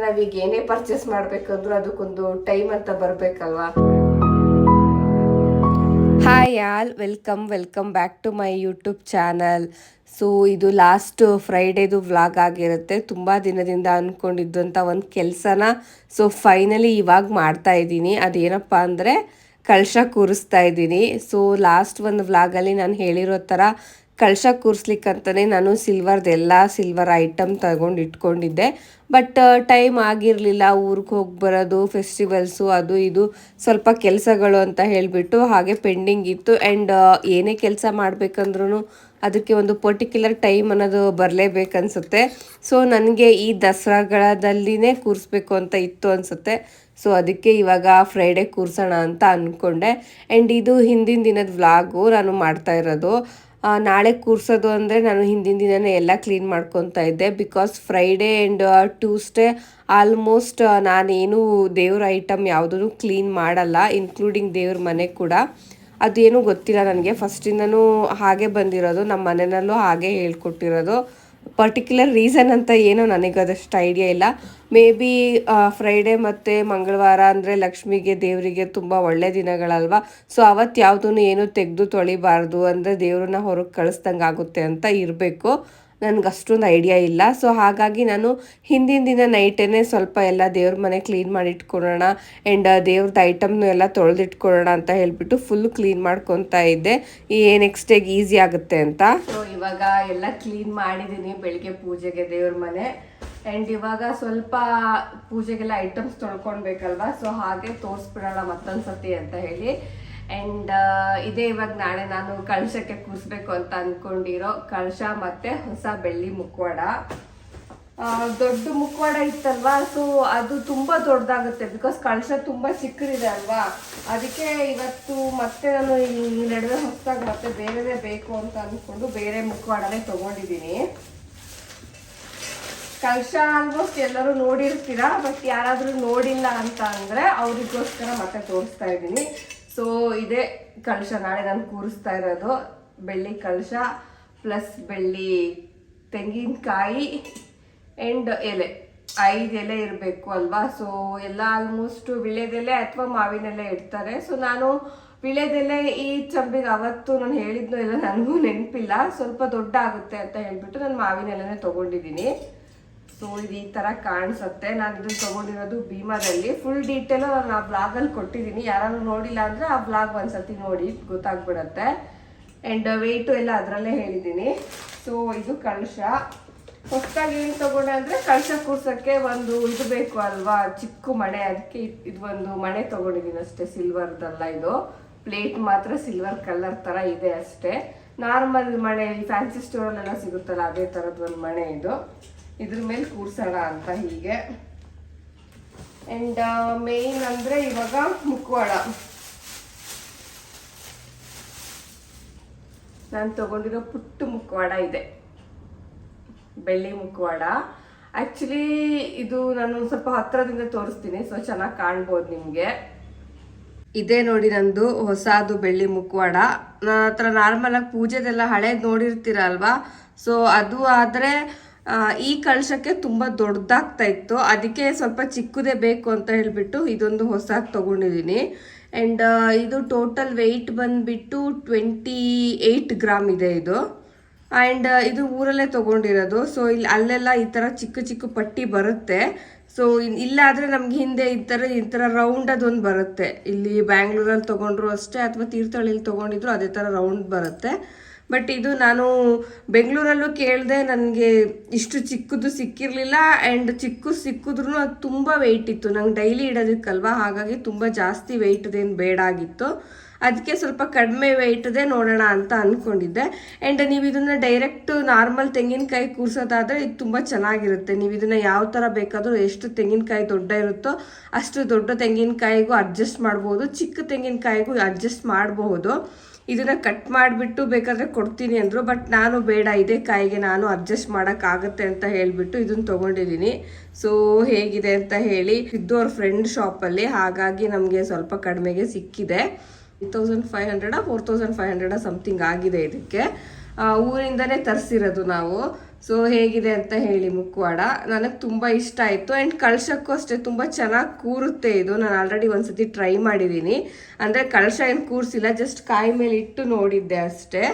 ನಾವೀಗ ಏನೇ ಪರ್ಚೇಸ್ ಮಾಡ್ಬೇಕಂದ್ರೂ ಅದಕ್ಕೊಂದು ಟೈಮ್ ಅಂತ ಬರ್ಬೇಕಲ್ವಾ. Hi all, welcome back to my YouTube channel. So ಇದು ಲಾಸ್ಟ್ ಫ್ರೈಡೇದು ವ್ಲಾಗ್ ಆಗಿರುತ್ತೆ. ತುಂಬ ದಿನದಿಂದ ಅಂದ್ಕೊಂಡಿದ್ದಂಥ ಒಂದು ಕೆಲಸನ ಸೊ ಫೈನಲಿ ಇವಾಗ ಮಾಡ್ತಾ ಇದ್ದೀನಿ. ಅದೇನಪ್ಪ ಅಂದರೆ ಕಳಶ ಕೂರಿಸ್ತಾ ಇದ್ದೀನಿ. ಸೊ ಲಾಸ್ಟ್ ಒಂದು ವ್ಲಾಗಲ್ಲಿ ನಾನು ಹೇಳಿರೋ ಥರ ಕಳಶ ಕೂರಿಸ್ಲಿಕ್ಕಂತಲೇ ನಾನು ಸಿಲ್ವರ್ ಐಟಮ್ ತಗೊಂಡು ಇಟ್ಕೊಂಡಿದ್ದೆ. ಬಟ್ ಟೈಮ್ ಆಗಿರಲಿಲ್ಲ, ಊರಿಗೆ ಹೋಗಿ ಬರೋದು, ಫೆಸ್ಟಿವಲ್ಸು, ಅದು ಇದು ಸ್ವಲ್ಪ ಕೆಲಸಗಳು ಅಂತ ಹೇಳಿಬಿಟ್ಟು ಹಾಗೆ ಪೆಂಡಿಂಗ್ ಇತ್ತು. ಆ್ಯಂಡ್ ಏನೇ ಕೆಲಸ ಮಾಡಬೇಕಂದ್ರೂ ಅದಕ್ಕೆ ಒಂದು ಪರ್ಟಿಕ್ಯುಲರ್ ಟೈಮ್ ಅನ್ನೋದು ಬರಲೇಬೇಕನ್ಸುತ್ತೆ. ಸೊ ನನಗೆ ಈ ದಸರಾಗಳದಲ್ಲಿನೇ ಕೂರಿಸ್ಬೇಕು ಅಂತ ಇತ್ತು ಅನಿಸುತ್ತೆ. ಸೊ ಅದಕ್ಕೆ ಇವಾಗ ಫ್ರೈಡೇ ಕೂರಿಸೋಣ ಅಂತ ಅಂದ್ಕೊಂಡೆ. ಆ್ಯಂಡ್ ಇದು ಹಿಂದಿನ ದಿನದ ವ್ಲಾಗು ನಾನು ಮಾಡ್ತಾ ಇರೋದು. ನಾಳೆ ಕೂರಿಸೋದು ಅಂದರೆ ನಾನು ಹಿಂದಿನ ದಿನವೇ ಎಲ್ಲ ಕ್ಲೀನ್ ಮಾಡ್ಕೊತಾ ಇದ್ದೆ. Because Friday and Tuesday almost ನಾನೇನು ದೇವ್ರ ಐಟಮ್ ಯಾವುದೂ ಕ್ಲೀನ್ ಮಾಡಲ್ಲ, ಇನ್ಕ್ಲೂಡಿಂಗ್ ದೇವ್ರ ಮನೆ ಕೂಡ. ಅದೇನೂ ಗೊತ್ತಿಲ್ಲ ನನಗೆ, ಫಸ್ಟಿಂದನೂ ಹಾಗೆ ಬಂದಿರೋದು, ನಮ್ಮ ಮನೆಯಲ್ಲೂ ಹಾಗೆ ಹೇಳ್ಕೊಟ್ಟಿರೋದು. ಪರ್ಟಿಕ್ಯುಲರ್ ರೀಸನ್ ಅಂತ ಏನೋ ನನಗದಷ್ಟು ಐಡಿಯಾ ಇಲ್ಲ. ಮೇ ಬಿ ಫ್ರೈಡೇ ಮತ್ತು ಮಂಗಳವಾರ ಅಂದರೆ ಲಕ್ಷ್ಮಿಗೆ ದೇವರಿಗೆ ತುಂಬ ಒಳ್ಳೆ ದಿನಗಳಲ್ವ. ಸೊ ಅವತ್ತು ಯಾವುದೂ ಏನು ತೆಗೆದು ತೊಳಿಬಾರ್ದು, ಅಂದರೆ ದೇವ್ರನ್ನ ಹೊರಗೆ ಕಳಿಸ್ದಂಗೆ ಆಗುತ್ತೆ ಅಂತ ಇರಬೇಕು. ನನಗೆ ಅಷ್ಟೊಂದು ಐಡಿಯಾ ಇಲ್ಲ. ಸೊ ಹಾಗಾಗಿ ನಾನು ಹಿಂದಿನ ದಿನ ನೈಟೇ ಸ್ವಲ್ಪ ಎಲ್ಲ ದೇವ್ರ ಮನೆ ಕ್ಲೀನ್ ಮಾಡಿ ಇಟ್ಕೊಳ್ಳೋಣ ಆ್ಯಂಡ್ ದೇವ್ರದ್ದು ಐಟಮ್ನು ಎಲ್ಲ ತೊಳೆದಿಟ್ಕೊಳ್ಳೋಣ ಅಂತ ಹೇಳಿಬಿಟ್ಟು ಫುಲ್ ಕ್ಲೀನ್ ಮಾಡ್ಕೊತಾ ಇದ್ದೆ, ಈ ನೆಕ್ಸ್ಟ್ ಡೇಗೆ ಈಸಿ ಆಗುತ್ತೆ ಅಂತ. ಸೊ ಇವಾಗ ಎಲ್ಲ ಕ್ಲೀನ್ ಮಾಡಿದ್ದೀನಿ ಬೆಳಿಗ್ಗೆ ಪೂಜೆಗೆ ದೇವ್ರ ಮನೆ. ಆ್ಯಂಡ್ ಇವಾಗ ಸ್ವಲ್ಪ ಪೂಜೆಗೆಲ್ಲ ಐಟಮ್ಸ್ ತೊಳ್ಕೊಳ್ಬೇಕಲ್ವ. ಸೊ ಹಾಗೆ ತೋರಿಸ್ಬಿಡೋಣ ಮತ್ತೊಂದು ಸತಿ ಅಂತ ಹೇಳಿ. ಆ್ಯಂಡ್ ಇದೇ ಇವಾಗ ನಾಳೆ ನಾನು ಕಳಶಕ್ಕೆ ಕೂರಿಸ್ಬೇಕು ಅಂತ ಅಂದ್ಕೊಂಡಿರೋ ಕಳಶ ಮತ್ತು ಹೊಸ ಬೆಳ್ಳಿ ಮುಖವಾಡ. ದೊಡ್ಡ ಮುಖವಾಡ ಇತ್ತಲ್ವಾ, ಸೊ ಅದು ತುಂಬ ದೊಡ್ಡದಾಗುತ್ತೆ. ಬಿಕಾಸ್ ಕಳಶ ತುಂಬ ಚಿಕ್ಕದಿದೆ ಅಲ್ವಾ, ಅದಕ್ಕೆ ಇವತ್ತು ಮತ್ತೆ ನಾನು ಈ ನಡುವೆ ಹೊಸದಾಗಿ ಮತ್ತೆ ಬೇರೆದೇ ಬೇಕು ಅಂತ ಅಂದ್ಕೊಂಡು ಬೇರೆ ಮುಖವಾಡನೇ ತೊಗೊಂಡಿದ್ದೀನಿ. ಕಳಶ ಆಲ್ಮೋಸ್ಟ್ ಎಲ್ಲರೂ ನೋಡಿರ್ತೀರಾ, ಬಟ್ ಯಾರಾದರೂ ನೋಡಿಲ್ಲ ಅಂತ ಅಂದರೆ ಅವರಿಗೋಸ್ಕರ ಮತ್ತೆ ತೋರಿಸ್ತಾ ಇದ್ದೀನಿ. ಸೊ ಇದೇ ಕಳಶ ನಾಳೆ ನಾನು ಕೂರಿಸ್ತಾ ಇರೋದು. ಬೆಳ್ಳಿ ಕಳಶ ಪ್ಲಸ್ ಬೆಳ್ಳಿ ತೆಂಗಿನಕಾಯಿ ಆ್ಯಂಡ್ ಎಲೆ, 5 ಎಲೆ ಇರಬೇಕು ಅಲ್ವಾ. ಸೊ ಎಲ್ಲ ಆಲ್ಮೋಸ್ಟ್ ವಿಳೆದೆಲೆ ಅಥವಾ ಮಾವಿನೆಲೆ ಇಡ್ತಾರೆ. ಸೊ ನಾನು ವಿಳೆದೆಲೆ ಈ ಚಂಬಿಗೆ ಅವತ್ತು ನಾನು ಹೇಳಿದ್ನೋ ಇಲ್ಲ ನನಗೂ ನೆನಪಿಲ್ಲ, ಸ್ವಲ್ಪ ದೊಡ್ಡ ಆಗುತ್ತೆ ಅಂತ ಹೇಳ್ಬಿಟ್ಟು ನಾನು ಮಾವಿನೆಲೆನೇ ತೊಗೊಂಡಿದ್ದೀನಿ. ಸೊ ಇದು ಈ ಥರ ಕಾಣಿಸುತ್ತೆ. ನಾನು ಇದನ್ನು ತೊಗೊಂಡಿರೋದು ಭೀಮಾದಲ್ಲಿ. ಫುಲ್ ಡೀಟೇಲು ನಾನು ಆ ಬ್ಲಾಗಲ್ಲಿ ಕೊಟ್ಟಿದ್ದೀನಿ, ಯಾರಾದ್ರೂ ನೋಡಿಲ್ಲ ಅಂದರೆ ಆ ಬ್ಲಾಗ್ ಒಂದ್ಸತಿ ನೋಡಿ ಗೊತ್ತಾಗ್ಬಿಡತ್ತೆ. ಆ್ಯಂಡ್ ವೆಯ್ಟು ಎಲ್ಲ ಅದರಲ್ಲೇ ಹೇಳಿದ್ದೀನಿ. ಸೊ ಇದು ಕಳಶ. ಹೊಸದಾಗಿ ಏನು ತೊಗೊಂಡೆ ಅಂದರೆ ಕಳಶ ಕೂರ್ಸೋಕ್ಕೆ ಒಂದು ಇದು ಬೇಕು ಅಲ್ವಾ, ಚಿಕ್ಕ ಮಣೆ. ಅದಕ್ಕೆ ಇದು ಒಂದು ಮಣೆ ತೊಗೊಂಡಿದ್ದೀನಿ ಅಷ್ಟೇ, ಸಿಲ್ವರ್ದಲ್ಲ ಇದು. ಪ್ಲೇಟ್ ಮಾತ್ರ ಸಿಲ್ವರ್ ಕಲರ್ ಥರ ಇದೆ ಅಷ್ಟೇ. ನಾರ್ಮಲ್ ಮಣೆ ಫ್ಯಾನ್ಸಿ ಸ್ಟೋರಲ್ಲೆಲ್ಲ ಸಿಗುತ್ತಲ್ಲ ಅದೇ ಥರದ್ದು ಒಂದು ಮಣೆ ಇದು. ಇದ್ರ ಮೇಲೆ ಕೂರ್ಸೋಣ ಅಂತ ಹೀಗೆ. ಆ್ಯಂಡ್ ಮೇನ್ ಅಂದರೆ ಇವಾಗ ಮುಖವಾಡ ನಾನು ತಗೊಂಡಿರೋ ಪುಟ್ಟ ಮುಖವಾಡ ಇದೆ, ಬೆಳ್ಳಿ ಮುಖವಾಡ. ಆ್ಯಕ್ಚುಲಿ ಇದು ನಾನು ಸ್ವಲ್ಪ ಹತ್ರದಿಂದ ತೋರಿಸ್ತೀನಿ, ಸೊ ಚೆನ್ನಾಗಿ ಕಾಣ್ಬೋದು ನಿಮಗೆ. ಇದೇ ನೋಡಿ ನಂದು ಹೊಸದು ಬೆಳ್ಳಿ ಮುಖವಾಡ. ನನ್ನ ಹತ್ರ ನಾರ್ಮಲಾಗಿ ಪೂಜೆದೆಲ್ಲ ಹಳೇದು ನೋಡಿರ್ತೀರ ಅಲ್ವಾ. ಸೊ ಅದು ಆದರೆ ಈ ಕಳಶಕ್ಕೆ ತುಂಬ ದೊಡ್ಡದಾಗ್ತಾ ಇತ್ತು, ಅದಕ್ಕೆ ಸ್ವಲ್ಪ ಚಿಕ್ಕದೇ ಬೇಕು ಅಂತ ಹೇಳಿಬಿಟ್ಟು ಇದೊಂದು ಹೊಸದು ತೊಗೊಂಡಿದ್ದೀನಿ. ಆ್ಯಂಡ್ ಇದು ಟೋಟಲ್ ವೆಯ್ಟ್ ಬಂದುಬಿಟ್ಟು 28 ಗ್ರಾಮ್ ಇದೆ ಇದು. ಆ್ಯಂಡ್ ಇದು ಊರಲ್ಲೇ ತೊಗೊಂಡಿರೋದು. ಸೊ ಅಲ್ಲೆಲ್ಲ ಈ ಥರ ಚಿಕ್ಕ ಪಟ್ಟಿ ಬರುತ್ತೆ. ಸೊ ಇಲ್ಲಾದರೆ ನಮ್ಗೆ ಹಿಂದೆ ಈ ಥರ ರೌಂಡ್ ಅದೊಂದು ಬರುತ್ತೆ. ಇಲ್ಲಿ ಬ್ಯಾಂಗ್ಳೂರಲ್ಲಿ ತೊಗೊಂಡ್ರು ಅಷ್ಟೇ ಅಥವಾ ತೀರ್ಥಹಳ್ಳಿಲಿ ತೊಗೊಂಡಿದ್ರು ಅದೇ ಥರ ರೌಂಡ್ ಬರುತ್ತೆ. ಬಟ್ ಇದು ನಾನು ಬೆಂಗಳೂರಲ್ಲೂ ಕೇಳಿದೆ, ನನಗೆ ಇಷ್ಟು ಚಿಕ್ಕದು ಸಿಕ್ಕಿರಲಿಲ್ಲ. ಆ್ಯಂಡ್ ಸಿಕ್ಕಿದ್ರೂ ಅದು ತುಂಬ ವೆಯ್ಟ್ ಇತ್ತು, ನಂಗೆ ಡೈಲಿ ಇಡೋದಕ್ಕಲ್ವ, ಹಾಗಾಗಿ ತುಂಬ ಜಾಸ್ತಿ ವೆಯ್ಟ್ದೇನು ಬೇಡ ಆಗಿತ್ತು. ಅದಕ್ಕೆ ಸ್ವಲ್ಪ ಕಡಿಮೆ ವೆಯ್ಟ್ದೇ ನೋಡೋಣ ಅಂತ ಅಂದ್ಕೊಂಡಿದ್ದೆ. ಆ್ಯಂಡ್ ನೀವು ಇದನ್ನು ಡೈರೆಕ್ಟು ನಾರ್ಮಲ್ ತೆಂಗಿನಕಾಯಿ ಕೂರಿಸೋದಾದರೆ ಇದು ತುಂಬ ಚೆನ್ನಾಗಿರುತ್ತೆ. ನೀವು ಇದನ್ನು ಯಾವ ಥರ ಬೇಕಾದರೂ, ಎಷ್ಟು ತೆಂಗಿನಕಾಯಿ ದೊಡ್ಡ ಇರುತ್ತೋ ಅಷ್ಟು ದೊಡ್ಡ ತೆಂಗಿನಕಾಯಿಗೂ ಅಡ್ಜಸ್ಟ್ ಮಾಡ್ಬೋದು, ಚಿಕ್ಕ ತೆಂಗಿನಕಾಯಿಗೂ ಅಡ್ಜಸ್ಟ್ ಮಾಡಬಹುದು. ಇದನ್ನು ಕಟ್ ಮಾಡಿಬಿಟ್ಟು ಬೇಕಾದರೆ ಕೊಡ್ತೀನಿ ಅಂದರು, ಬಟ್ ನಾನು ಬೇಡ, ಇದೇ ಕಾಯಿಗೆ ನಾನು ಅಡ್ಜಸ್ಟ್ ಮಾಡೋಕ್ಕಾಗತ್ತೆ ಅಂತ ಹೇಳಿಬಿಟ್ಟು ಇದನ್ನು ತೊಗೊಂಡಿದ್ದೀನಿ. ಸೊ ಹೇಗಿದೆ ಅಂತ ಹೇಳಿ ಇದ್ದು ಅವ್ರ ಫ್ರೆಂಡ್ ಶಾಪಲ್ಲಿ, ಹಾಗಾಗಿ ನಮಗೆ ಸ್ವಲ್ಪ ಕಡಿಮೆಗೆ ಸಿಕ್ಕಿದೆ. 3500 4500 ಸಮಥಿಂಗ್ ಆಗಿದೆ. ಇದಕ್ಕೆ ಊರಿಂದನೇ ತರಿಸಿರೋದು ನಾವು. ಸೊ ಹೇಗಿದೆ ಅಂತ ಹೇಳಿ ಮುಖವಾಡ. ನನಗೆ ತುಂಬ ಇಷ್ಟ ಆಯಿತು. ಆ್ಯಂಡ್ ಕಳಶಕ್ಕೂ ಅಷ್ಟೇ ತುಂಬ ಚೆನ್ನಾಗಿ ಕೂರುತ್ತೆ ಇದು. ನಾನು ಆಲ್ರೆಡಿ ಒಂದ್ಸತಿ ಟ್ರೈ ಮಾಡಿದ್ದೀನಿ. ಅಂದರೆ ಕಳಶ ಏನು ಕೂರಿಸಿಲ್ಲ, ಜಸ್ಟ್ ಕಾಯಿ ಮೇಲೆ ಇಟ್ಟು ನೋಡಿದ್ದೆ ಅಷ್ಟೇ.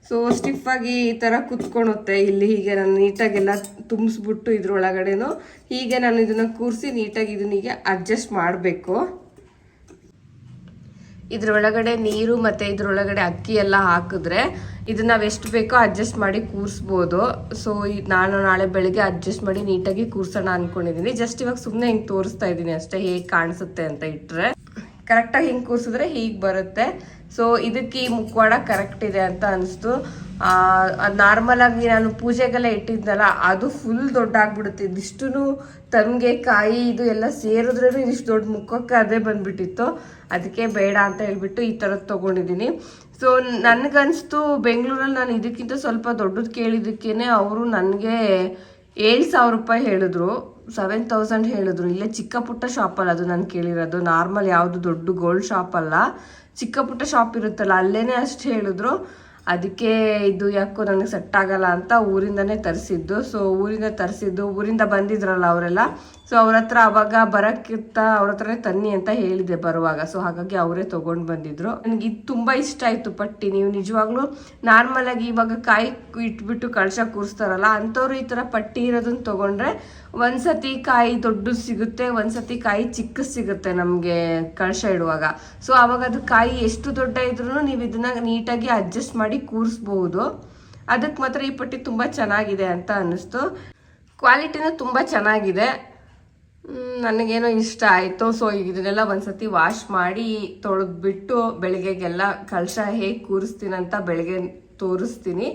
ಸೊ ಸ್ಟಿಫಾಗಿ ಈ ಥರ ಕುತ್ಕೊಳುತ್ತೆ ಇಲ್ಲಿ. ಹೀಗೆ ನಾನು ನೀಟಾಗೆಲ್ಲ ತುಂಬಿಸ್ಬಿಟ್ಟು ಇದ್ರೊಳಗಡೆನೂ ಹೀಗೆ ನಾನು ಇದನ್ನು ಕೂರಿಸಿ ನೀಟಾಗಿ ಇದನ್ನೀಗೆ ಅಡ್ಜಸ್ಟ್ ಮಾಡಬೇಕು. ಇದ್ರೊಳಗಡೆ ನೀರು ಮತ್ತು ಇದ್ರೊಳಗಡೆ ಅಕ್ಕಿ ಎಲ್ಲ ಹಾಕಿದ್ರೆ ಇದನ್ನ ನಾವು ಎಷ್ಟು ಬೇಕೋ ಅಡ್ಜಸ್ಟ್ ಮಾಡಿ ಕೂರಿಸ್ಬೋದು. ಸೊ ನಾನು ನಾಳೆ ಬೆಳಿಗ್ಗೆ ಅಡ್ಜಸ್ಟ್ ಮಾಡಿ ನೀಟಾಗಿ ಕೂರ್ಸೋಣ ಅಂದ್ಕೊಂಡಿದ್ದೀನಿ. ಜಸ್ಟ್ ಇವಾಗ ಸುಮ್ಮನೆ ಹಿಂಗೆ ತೋರಿಸ್ತಾ ಇದ್ದೀನಿ ಅಷ್ಟೇ, ಹೇಗೆ ಕಾಣಿಸುತ್ತೆ ಅಂತ ಇಟ್ಟರೆ. ಕರೆಕ್ಟಾಗಿ ಹಿಂಗೆ ಕೂರಿಸಿದ್ರೆ ಹೀಗೆ ಬರುತ್ತೆ. ಸೊ ಇದಕ್ಕೆ ಈ ಮುಖವಾಡ ಕರೆಕ್ಟ್ ಇದೆ ಅಂತ ಅನಿಸ್ತು. ನಾರ್ಮಲಾಗಿ ನಾನು ಪೂಜೆಗೆಲ್ಲ ಇಟ್ಟಿದ್ನಲ್ಲ, ಅದು ಫುಲ್ ದೊಡ್ಡ ಆಗ್ಬಿಡುತ್ತೆ. ಇದಿಷ್ಟು ತಮಗೆ ಕಾಯಿ ಇದು ಎಲ್ಲ ಸೇರಿದ್ರೂ ಇದಿಷ್ಟು ದೊಡ್ಡ ಮುಖಕ್ಕೆ ಅದೇ ಬಂದ್ಬಿಟ್ಟಿತ್ತು. ಅದಕ್ಕೆ ಬೇಡ ಅಂತ ಹೇಳ್ಬಿಟ್ಟು ಈ ಥರದ್ದು ತೊಗೊಂಡಿದ್ದೀನಿ. ಸೊ ನನಗನ್ನಿಸ್ತು ಬೆಂಗಳೂರಲ್ಲಿ ನಾನು ಇದಕ್ಕಿಂತ ಸ್ವಲ್ಪ ದೊಡ್ಡದು ಕೇಳಿದ್ದಕ್ಕೇ ಅವರು ನನಗೆ 7,000 ರೂಪಾಯಿ ಹೇಳಿದ್ರು, 7,000 ಹೇಳಿದ್ರು. ಇಲ್ಲೇ ಚಿಕ್ಕ ಪುಟ್ಟ ಶಾಪಲ್ಲ ಅದು ನಾನು ಕೇಳಿರೋದು, ನಾರ್ಮಲ್ ಯಾವುದು ದೊಡ್ಡ ಗೋಲ್ಡ್ ಶಾಪ್ ಅಲ್ಲ, ಚಿಕ್ಕ ಪುಟ್ಟ ಶಾಪ್ ಇರುತ್ತಲ್ಲ ಅಲ್ಲೇನೆ ಅಷ್ಟು ಹೇಳಿದ್ರು. ಅದಕ್ಕೆ ಇದು ಯಾಕೋ ನನಗೆ ಸೆಟ್ ಆಗಲ್ಲ ಅಂತ ಊರಿಂದನೇ ತರಿಸಿದ್ದು. ಸೊ ಊರಿಂದ ಬಂದಿದ್ರಲ್ಲ ಅವರೆಲ್ಲ, ಸೊ ಅವ್ರ ಹತ್ರ ಅವಾಗ ಬರೋಕ್ಕಿಂತ ಅವ್ರ ಹತ್ರನೇ ತನ್ನಿ ಅಂತ ಹೇಳಿದೆ ಬರುವಾಗ. ಸೊ ಹಾಗಾಗಿ ಅವರೇ ತೊಗೊಂಡು ಬಂದಿದ್ರು. ನನಗೆ ಇದು ತುಂಬ ಇಷ್ಟ ಆಯಿತು ಪಟ್ಟಿ. ನೀವು ನಿಜವಾಗ್ಲೂ ನಾರ್ಮಲಾಗಿ ಇವಾಗ ಕಾಯಿ ಇಟ್ಬಿಟ್ಟು ಕಳಶ ಕೂರಿಸ್ತಾರಲ್ಲ, ಅಂಥವ್ರು ಈ ಥರ ಪಟ್ಟಿ ಇರೋದನ್ನ ತೊಗೊಂಡ್ರೆ ಒಂದ್ಸತಿ ಕಾಯಿ ದೊಡ್ಡದು ಸಿಗುತ್ತೆ, ಒಂದ್ಸತಿ ಕಾಯಿ ಚಿಕ್ಕ ಸಿಗುತ್ತೆ ನಮಗೆ ಕಳಶ ಇಡುವಾಗ. ಸೊ ಆವಾಗ ಅದು ಕಾಯಿ ಎಷ್ಟು ದೊಡ್ಡ ಇದ್ರೂ ನೀವು ಇದನ್ನ ನೀಟಾಗಿ ಅಡ್ಜಸ್ಟ್ ಮಾಡಿ ಕೂರಿಸ್ಬೋದು. ಅದಕ್ಕೆ ಮಾತ್ರ ಈ ಪಟ್ಟಿ ತುಂಬ ಚೆನ್ನಾಗಿದೆ ಅಂತ ಅನ್ನಿಸ್ತು. ಕ್ವಾಲಿಟಿನೂ ತುಂಬ ಚೆನ್ನಾಗಿದೆ, ನನಗೇನೋ ಇಷ್ಟ ಆಯಿತು. ಸೊ ಇದನ್ನೆಲ್ಲ ಒಂದ್ಸತಿ ವಾಶ್ ಮಾಡಿ ತೊಳೆದ್ಬಿಟ್ಟು ಬೆಳಗ್ಗೆಗೆಲ್ಲ ಕಳಶ ಹೇಗೆ ಕೂರಿಸ್ತೀನಂತ ಬೆಳಗ್ಗೆ ತೋರಿಸ್ತೀನಿ.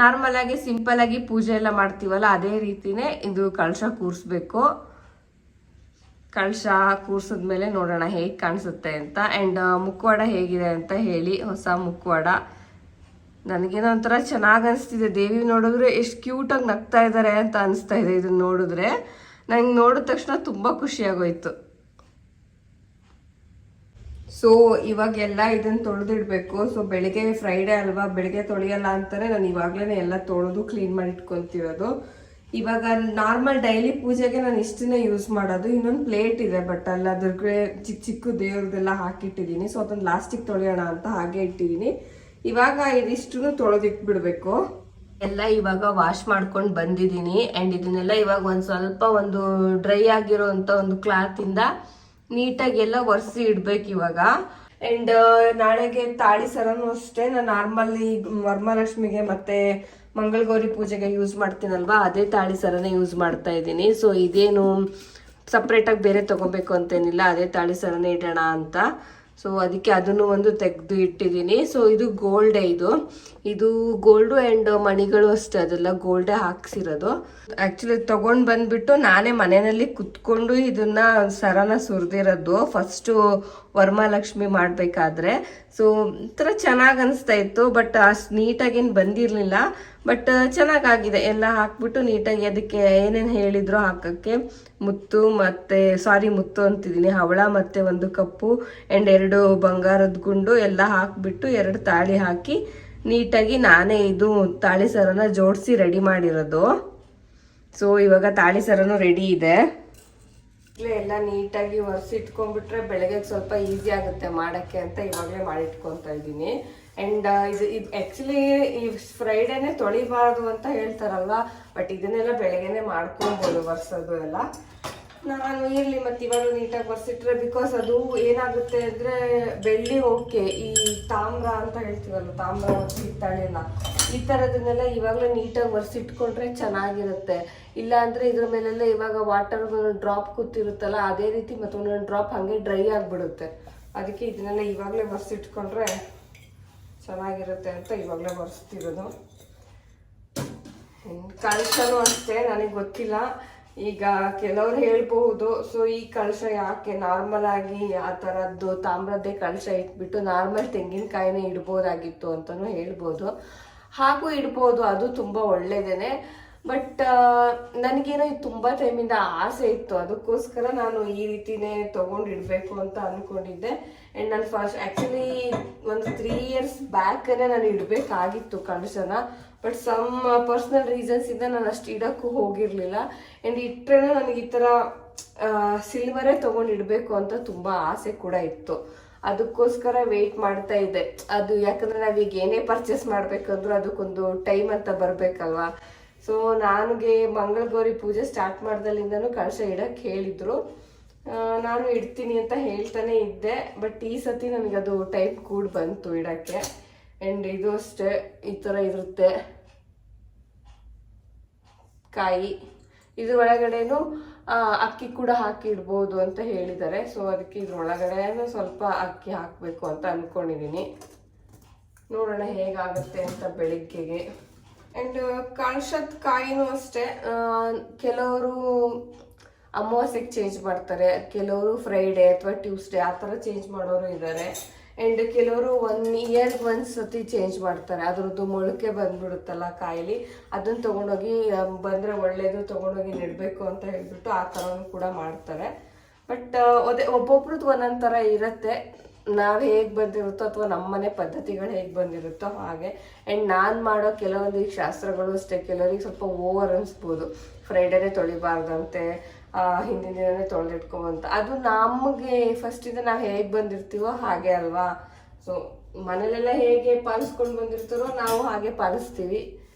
ನಾರ್ಮಲಾಗಿ ಸಿಂಪಲಾಗಿ ಪೂಜೆ ಎಲ್ಲ ಮಾಡ್ತೀವಲ್ಲ ಅದೇ ರೀತಿನೇ ಇದು ಕಳಶ ಕೂರಿಸ್ಬೇಕು. ಕಳಶ ಕೂರಿಸಿದ್ಮೇಲೆ ನೋಡೋಣ ಹೇಗೆ ಕಾಣಿಸುತ್ತೆ ಅಂತ. ಆ್ಯಂಡ್ ಮುಖವಾಡ ಹೇಗಿದೆ ಅಂತ ಹೇಳಿ. ಹೊಸ ಮುಖವಾಡ ನನಗೇನೋ ಒಂಥರ ಚೆನ್ನಾಗಿ ಅನಿಸ್ತಿದೆ. ದೇವಿ ನೋಡಿದ್ರೆ ಎಷ್ಟು ಕ್ಯೂಟಾಗಿ ನಗ್ತಾ ಇದ್ದಾರೆ ಅಂತ ಅನಿಸ್ತಾ ಇದೆ ಇದನ್ನ ನೋಡಿದ್ರೆ. ನಂಗೆ ನೋಡಿದ ತಕ್ಷಣ ತುಂಬ ಖುಷಿಯಾಗೋಯ್ತು. ಸೊ ಇವಾಗೆಲ್ಲ ಇದನ್ನು ತೊಳೆದಿಡ್ಬೇಕು. ಸೊ ಬೆಳಿಗ್ಗೆ ಫ್ರೈಡೇ ಅಲ್ವಾ, ಬೆಳಿಗ್ಗೆ ತೊಳೆಯಲ್ಲ ಅಂತಾನೆ ನಾನು ಇವಾಗಲೇ ಎಲ್ಲ ತೊಳೆದು ಕ್ಲೀನ್ ಮಾಡಿ ಇಟ್ಕೊತಿರೋದು. ಇವಾಗ ನಾರ್ಮಲ್ ಡೈಲಿ ಪೂಜೆಗೆ ನಾನು ಇಷ್ಟನ್ನೇ ಯೂಸ್ ಮಾಡೋದು. ಇನ್ನೊಂದು ಪ್ಲೇಟ್ ಇದೆ, ಬಟ್ ಅಲ್ಲ ಅದ್ರಿಗೆ ಚಿಕ್ಕ ದೇವ್ರದ್ದೆಲ್ಲ ಹಾಕಿಟ್ಟಿದ್ದೀನಿ. ಸೊ ಅದನ್ನು ಲಾಸ್ಟಿಗೆ ತೊಳೆಯೋಣ ಅಂತ ಹಾಗೆ ಇಟ್ಟಿದ್ದೀನಿ. ಇವಾಗ ಇದಿಷ್ಟು ತೊಳೆದಿಟ್ಬಿಡ್ಬೇಕು. ಎಲ್ಲ ಇವಾಗ ವಾಶ್ ಮಾಡ್ಕೊಂಡು ಬಂದಿದ್ದೀನಿ. ಆ್ಯಂಡ್ ಇದನ್ನೆಲ್ಲ ಇವಾಗ ಒಂದು ಡ್ರೈ ಆಗಿರೋಂಥ ಒಂದು ಕ್ಲಾತಿಂದ ನೀಟಾಗಿ ಎಲ್ಲ ಒರೆಸಿ ಇಡ್ಬೇಕು ಇವಾಗ. ಆ್ಯಂಡ್ ನಾಳೆಗೆ ತಾಳಿ ಸರನೂ ಅಷ್ಟೇ ನಾನು ನಾರ್ಮಲಿ ವರಮಹಾಲಕ್ಷ್ಮಿಗೆ ಮತ್ತು ಮಂಗಳಗೌರಿ ಪೂಜೆಗೆ ಯೂಸ್ ಮಾಡ್ತೀನಲ್ವಾ, ಅದೇ ತಾಳಿ ಸರನೇ ಯೂಸ್ ಮಾಡ್ತಾ ಇದ್ದೀನಿ. ಸೊ ಇದೇನು ಸಪ್ರೇಟಾಗಿ ಬೇರೆ ತೊಗೋಬೇಕು ಅಂತೇನಿಲ್ಲ, ಅದೇ ತಾಳಿ ಸರನೇ ಇಡೋಣ ಅಂತ. ಸೊ ಅದಕ್ಕೆ ಅದನ್ನು ಒಂದು ತೆಗೆದು ಇಟ್ಟಿದ್ದೀನಿ. ಸೊ ಇದು ಗೋಲ್ಡೇ, ಇದು ಗೋಲ್ಡು ಆ್ಯಂಡ್ ಮಣಿಗಳು ಅಷ್ಟೇ, ಅದೆಲ್ಲ ಗೋಲ್ಡೇ ಹಾಕ್ಸಿರೋದು. ಆ್ಯಕ್ಚುಲಿ ತೊಗೊಂಡು ಬಂದುಬಿಟ್ಟು ನಾನೇ ಮನೆಯಲ್ಲಿ ಕುತ್ಕೊಂಡು ಇದನ್ನ ಸರನ ಸುರಿದಿರೋದು ಫಸ್ಟು ವರಮಹಾಲಕ್ಷ್ಮಿ ಮಾಡಬೇಕಾದ್ರೆ. ಸೊ ಈ ಥರ ಚೆನ್ನಾಗಿ ಅನಿಸ್ತಾ ಇತ್ತು, ಬಟ್ ಅಷ್ಟು ನೀಟಾಗೇನು ಬಂದಿರಲಿಲ್ಲ. ಬಟ್ ಚೆನ್ನಾಗಾಗಿದೆ. ಎಲ್ಲ ಹಾಕ್ಬಿಟ್ಟು ನೀಟಾಗಿ ಅದಕ್ಕೆ ಏನೇನು ಹೇಳಿದ್ರು ಹಾಕೋಕ್ಕೆ ಮುತ್ತು ಅಂತಿದ್ದೀನಿ, ಹವಳ ಮತ್ತು ಒಂದು ಕಪ್ಪು ಆ್ಯಂಡ್ 2 ಬಂಗಾರದ ಗುಂಡು ಎಲ್ಲ ಹಾಕಿಬಿಟ್ಟು 2 ತಾಳಿ ಹಾಕಿ ನೀಟಾಗಿ ನಾನೇ ಇದು ತಾಳಿ ಸರನ ಜೋಡಿಸಿ ರೆಡಿ ಮಾಡಿರೋದು. ಸೊ ಇವಾಗ ತಾಳಿ ಸರನೂ ರೆಡಿ ಇದೆ. ಎಲ್ಲ ನೀಟಾಗಿ ಒರೆಸಿಟ್ಕೊಂಡ್ಬಿಟ್ರೆ ಬೆಳಗ್ಗೆ ಸ್ವಲ್ಪ ಈಸಿ ಆಗುತ್ತೆ ಮಾಡೋಕ್ಕೆ ಅಂತ ಇವಾಗಲೇ ಮಾಡಿಟ್ಕೊತಾ ಇದ್ದೀನಿ. ಆ್ಯಂಡ್ ಇದು ಆ್ಯಕ್ಚುಲಿ ಈ ಫ್ರೈಡೇನೆ ತೊಳಿಬಾರ್ದು ಅಂತ ಹೇಳ್ತಾರಲ್ವ, ಬಟ್ ಇದನ್ನೆಲ್ಲ ಬೆಳಗ್ಗೆನೆ ಮಾಡ್ಕೊಬೋದು ಒರೆಸೋದು ಎಲ್ಲ. ನಾನು ಇರಲಿ ಮತ್ತು ಇವಾಗ ನೀಟಾಗಿ ಒರೆಸಿಟ್ರೆ, ಬಿಕಾಸ್ ಅದು ಏನಾಗುತ್ತೆ ಅಂದರೆ ಬೆಳ್ಳಿ ಓಕೆ, ಈ ತಾಮ್ರ ಅಂತ ಹೇಳ್ತೀವಲ್ಲ, ತಾಮ್ರ ಮತ್ತು ಹಿತ್ತಾಳೆಲ್ಲ ಈ ಥರದನ್ನೆಲ್ಲ ಇವಾಗಲೇ ನೀಟಾಗಿ ಒರೆಸಿಟ್ಕೊಂಡ್ರೆ ಚೆನ್ನಾಗಿರುತ್ತೆ. ಇಲ್ಲ ಅಂದರೆ ಇದ್ರ ಮೇಲೆಲ್ಲ ಇವಾಗ ವಾಟರ್ ಡ್ರಾಪ್ ಕೂತಿರುತ್ತಲ್ಲ, ಅದೇ ರೀತಿ ಮತ್ತು ಒಂದೊಂದು ಡ್ರಾಪ್ ಹಾಗೆ ಡ್ರೈ ಆಗಿಬಿಡುತ್ತೆ. ಅದಕ್ಕೆ ಇದನ್ನೆಲ್ಲ ಇವಾಗಲೇ ಒರೆಸಿಟ್ಕೊಂಡ್ರೆ ಚೆನ್ನಾಗಿರುತ್ತೆ ಅಂತ ಇವಾಗಲೇ ಒರೆಸ್ತಿರೋದು. ಕಳಶನೂ ಅಷ್ಟೇ, ನನಗೆ ಗೊತ್ತಿಲ್ಲ. ಈಗ ಕೆಲವ್ರು ಹೇಳ್ಬಹುದು, ಸೊ ಈ ಕಳಶ ಯಾಕೆ ನಾರ್ಮಲ್ ಆಗಿ ಆ ಥರದ್ದು ತಾಮ್ರದ್ದೇ ಕಳಶ ಇಟ್ಬಿಟ್ಟು ನಾರ್ಮಲ್ ತೆಂಗಿನಕಾಯಿನೇ ಇಡ್ಬೋದಾಗಿತ್ತು ಅಂತಲೂ ಹೇಳ್ಬೋದು. ಹಾಗೂ ಇಡ್ಬೋದು, ಅದು ತುಂಬ ಒಳ್ಳೆಯದೇನೆ. ಬಟ್ ನನಗೇನೋ ಇದು ತುಂಬ ಟೈಮಿಂದ ಆಸೆ ಇತ್ತು, ಅದಕ್ಕೋಸ್ಕರ ನಾನು ಈ ರೀತಿನೇ ತೊಗೊಂಡಿಡ್ಬೇಕು ಅಂತ ಅಂದ್ಕೊಂಡಿದ್ದೆ. ಆ್ಯಂಡ್ ನಾನು ಫಸ್ಟ್ ಆ್ಯಕ್ಚುಲಿ ಒಂದು 3 years ಬ್ಯಾಕೇ ನಾನು ಇಡಬೇಕಾಗಿತ್ತು ಕಳಶನ. ಬಟ್ ಸಮ್ ಪರ್ಸ್ನಲ್ ರೀಸನ್ಸಿಂದ ನಾನು ಅಷ್ಟು ಇಡೋಕ್ಕೂ ಹೋಗಿರಲಿಲ್ಲ. ಆ್ಯಂಡ್ ಇಟ್ಟರೆ ನನಗೆ ಈ ಥರ ಸಿಲ್ವರೇ ತೊಗೊಂಡಿಡಬೇಕು ಅಂತ ತುಂಬ ಆಸೆ ಕೂಡ ಇತ್ತು. ಅದಕ್ಕೋಸ್ಕರ ವೆಯ್ಟ್ ಮಾಡ್ತಾ ಇದ್ದೆ. ಅದು ಯಾಕಂದರೆ ನಾವೀಗ ಏನೇ ಪರ್ಚೇಸ್ ಮಾಡಬೇಕಂದ್ರೂ ಅದಕ್ಕೊಂದು ಟೈಮ್ ಅಂತ ಬರಬೇಕಲ್ವಾ. ಸೊ ನನಗೆ ಮಂಗಳಗೌರಿ ಪೂಜೆ ಸ್ಟಾರ್ಟ್ ಮಾಡ್ದಲ್ಲಿಂದನೂ ಕಳಶ ಇಡಕ್ಕೆ ಹೇಳಿದ್ರು. ನಾನು ಇಡ್ತೀನಿ ಅಂತ ಹೇಳ್ತಾನೆ ಇದ್ದೆ. ಬಟ್ ಈ ಸತಿ ನನಗದು ಟೈಮ್ ಕೂಡ ಬಂತು ಇಡಕ್ಕೆ. ಆ್ಯಂಡ್ ಇದು ಅಷ್ಟೇ, ಈ ಥರ ಇರುತ್ತೆ ಕಾಯಿ. ಇದ್ರ ಒಳಗಡೆನೂ ಅಕ್ಕಿ ಕೂಡ ಹಾಕಿ ಇಡ್ಬೋದು ಅಂತ ಹೇಳಿದ್ದಾರೆ. ಸೊ ಅದಕ್ಕೆ ಇದ್ರೊಳಗಡೆ ಸ್ವಲ್ಪ ಅಕ್ಕಿ ಹಾಕಬೇಕು ಅಂತ ಅಂದ್ಕೊಂಡಿದ್ದೀನಿ. ನೋಡೋಣ ಹೇಗಾಗುತ್ತೆ ಅಂತ ಬೆಳಿಗ್ಗೆಗೆ. ಆ್ಯಂಡ್ ಕಳಶದ ಕಾಯಿನೂ ಅಷ್ಟೇ, ಕೆಲವರು ಅಮಾವಾಸ್ಯೆಗೆ ಚೇಂಜ್ ಮಾಡ್ತಾರೆ, ಕೆಲವರು ಫ್ರೈಡೇ ಅಥವಾ ಟ್ಯೂಸ್ಡೇ ಆ ಥರ ಚೇಂಜ್ ಮಾಡೋರು ಇದ್ದಾರೆ. ಆ್ಯಂಡ್ ಕೆಲವರು 1 year ಒಂದ್ಸತಿ ಚೇಂಜ್ ಮಾಡ್ತಾರೆ. ಅದ್ರದ್ದು ಮೊಳಕೆ ಬಂದ್ಬಿಡುತ್ತಲ್ಲ ಕಾಯಿಲಿ, ಅದನ್ನು ತೊಗೊಂಡೋಗಿ ಬಂದರೆ ಒಳ್ಳೆಯದು, ತೊಗೊಂಡೋಗಿ ನೆಡಬೇಕು ಅಂತ ಹೇಳ್ಬಿಟ್ಟು ಆ ಥರನೂ ಕೂಡ ಮಾಡ್ತಾರೆ. ಬಟ್ ಅದೇ ಒಬ್ಬೊಬ್ರದ್ದು ಒಂದೊಂದು ಥರ ಇರುತ್ತೆ. ನಾವು ಹೇಗೆ ಬಂದಿರುತ್ತೋ ಅಥವಾ ನಮ್ಮನೆ ಪದ್ಧತಿಗಳು ಹೇಗೆ ಬಂದಿರುತ್ತೋ ಹಾಗೆ. ಆ್ಯಂಡ್ ನಾನು ಮಾಡೋ ಕೆಲವೊಂದು ಶಾಸ್ತ್ರಗಳು ಅಷ್ಟೇ ಕೆಲವರಿಗೆ ಸ್ವಲ್ಪ ಓವರ್ ಅನಿಸ್ಬೋದು. ಫ್ರೈಡೇನೇ ತೊಳಿಬಾರ್ದಂತೆ, ಹಿಂದಿನ ದಿನನೇ ತೊಳೆದಿಟ್ಕೊಂಬಂತ. ಅದು ನಮಗೆ ಫಸ್ಟಿಂದ ನಾವು ಹೇಗೆ ಬಂದಿರ್ತೀವೋ ಹಾಗೆ ಅಲ್ವಾ. ಸೊ ಮನೇಲೆಲ್ಲ ಹೇಗೆ ಪಾಲಿಸ್ಕೊಂಡು ಬಂದಿರ್ತಾರೋ ನಾವು ಹಾಗೆ ಪಾಲಿಸ್ತೀವಿ.